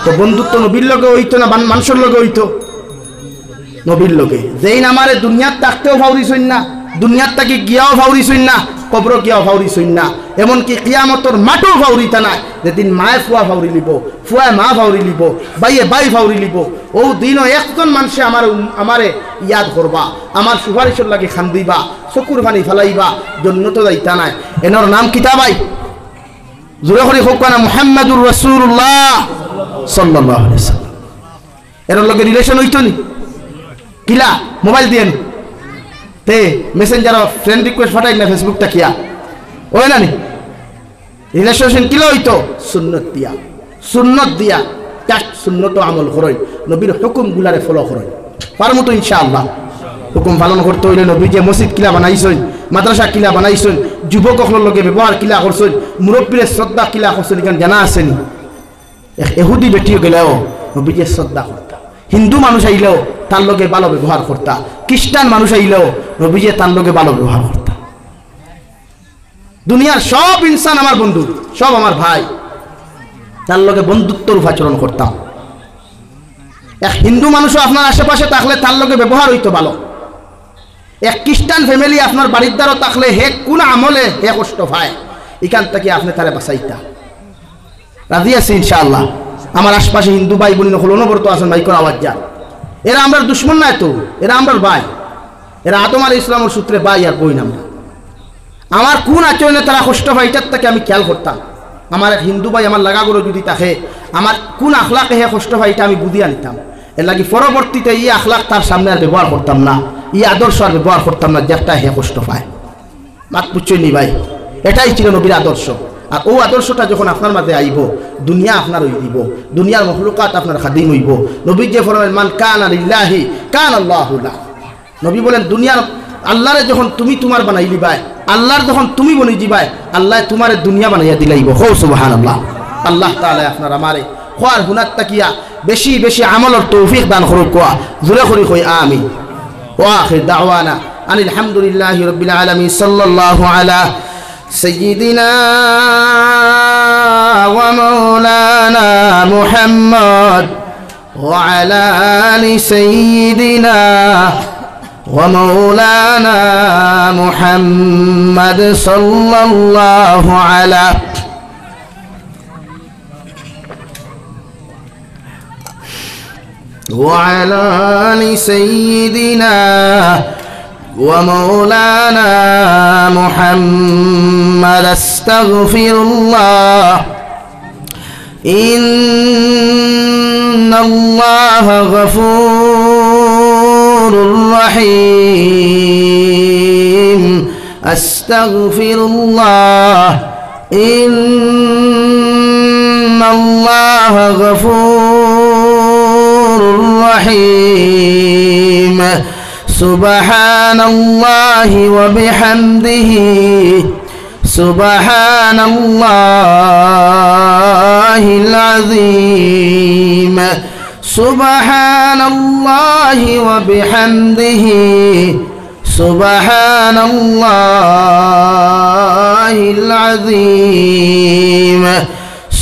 তো বন্ধুত্ব নবীর লগে হইতো না মানুষের লগে হইতো? নবীর লগে। যেই আমারে দুনিয়ার থাকতেও ফাউরিস হইন না, দুনিয়ার তাকে গিয়াও ফাউরিস হইন না, কবর গিয়া ফাউরি সইন না, এমনকি কিয়ামতর মাঠও ফাউরিতা নাই। যেদিন মায়ে ফুয়া ফাউরি লিব, ফুয়ায় মা ফাউরি লিব, বাইয়ে বাই ফাউরি লিব, ও দিনও একজন মানুষে আমারে ইয়াদ করবা, আমার সুপারিশের লাগে খান দিবা, চকুর পানি ফেলাইবা, জন্নত যাইতা নাই। এনার নাম কিতা ভাই? জোরে করে হোক না মুহাম্মাদুর রাসূলুল্লাহ সাল্লাল্লাহু আলাইহি ওয়াসাল্লাম। এর লগে রিলেশন হইতো নি কিলা মোবাইল দিয়ে তে মেসেঞ্জার ফ্রেন্ড রিকোয়েস্ট ফাটাই না ফেসবুকটা কিয়া ওই না নি রিলেশন কিলা হইতো? সুন্নত দিয়া তাক সুন্নত আমল করই, নবীর হুকুম গুলারে ফলো করই। পারমু তো ইনশাআল্লাহ। হুকুম পালন করতে হইলে নবী যে মসজিদ কিলা বানাইছেন, মাদ্রাসা কিলা বানাইছেন, যুবকসকলের লগে ব্যবহার কিলা করছেন, মুরব্বীর শ্রদ্ধা কিলা করছেন, এখানে জানা আসেনি? এহুদি বেটিও গেলেও নবী যে শ্রদ্ধা করতা, হিন্দু মানুষ আইলেও তার লগে ভালো ব্যবহার করতা, খ্রিস্টান মানুষ আইলেও নবী যে তার লগে ভালো ব্যবহার করতা। দুনিয়ার সব ইনসান আমার বন্ধু, সব আমার ভাই, তার লগে বন্ধুত্বর আচরণ করতাম। এক হিন্দু মানুষও আপনার আশেপাশে থাকলে তার লগে ব্যবহার হইতো ভালো। এক খ্রিস্টান ফ্যামিলি আপনার বাড়ির দ্বারা থাকলে হে কোন আমলে হে কষ্ট পায়, এখান থেকে আপনি তারে বাঁচাইতা। রাজি আছি ইনশাআল্লাহ। আমার আশপাশে হিন্দু ভাই বোন হল অনবরত আছেন, ভাইকর আওয়াজ যা, এরা আমরা দুশ্মন নাই তো, এরা আমরা ভাই, এরা আদম আলাইহিস সালামের সূত্রে ভাই আর বই না। আমার কোন আচরণে তারা কষ্ট পায় এটার থেকে আমি খেয়াল করতাম। আমার এক হিন্দু ভাই আমার লাগাগুলো যদি থাকে, আমার কোন আখলাকে হে কষ্ট পায় এটা আমি বুঝিয়ে নিতাম। এর লাগে পরবর্তীতে ই আখলাক তার সামনে আর ব্যবহার করতাম না, ই আদর্শ আর ব্যবহার করতাম না, যেটা হে কষ্ট পায়। মাত পুচ্ছই নি ভাই, এটাই ছিল নবীর আদর্শ। আর ও আদর্শটা যখন আপনার মাঝে আইব, দুনিয়া আপনার হই দিব, দুনিয়ার মখলুকাত আপনার খাদিম হইব। নবী যে ফরমায় মান কানা লিল্লাহি কানা আল্লাহু লাহু। নবী বলেন দুনিয়ার আল্লাহরে যখন তুমি তোমার বানাই লিবাই, আল্লাহর যখন তুমি বনি দিবাই, আল্লাহ তোমারে দুনিয়া বানাইয়া দিলাইব। হো সুবহানাল্লাহ। আল্লাহ তাআলা আপনার আমারে খোয়ার হুনাত তাকিয়া বেশি বেশি আমলের তৌফিক দান করুক। কোয়া জোরে করি কই আমিন। ওয়া আখির দাওয়ানা আনিল হামদুলিল্লাহি রাব্বিল আলামিন। সাল্লাল্লাহু আলা سيدنا ومولانا محمد وعلى آل سيدنا ومولانا محمد صلى الله على وعلى آل سيدنا ومولانا محمد. استغفر الله إن الله غفور رحيم. أستغفر الله إن الله غفور رحيم. سبحان الله وبحمده سبحان الله العظيم. سبحان الله وبحمده سبحان الله العظيم.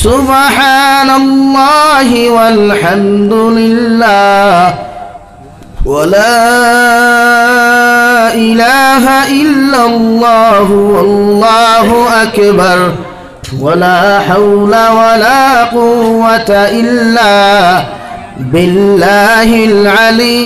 سبحان الله والحمد لله ولا إله إلا الله والله أكبر ولا حول ولا قوة إلا بالله العلي.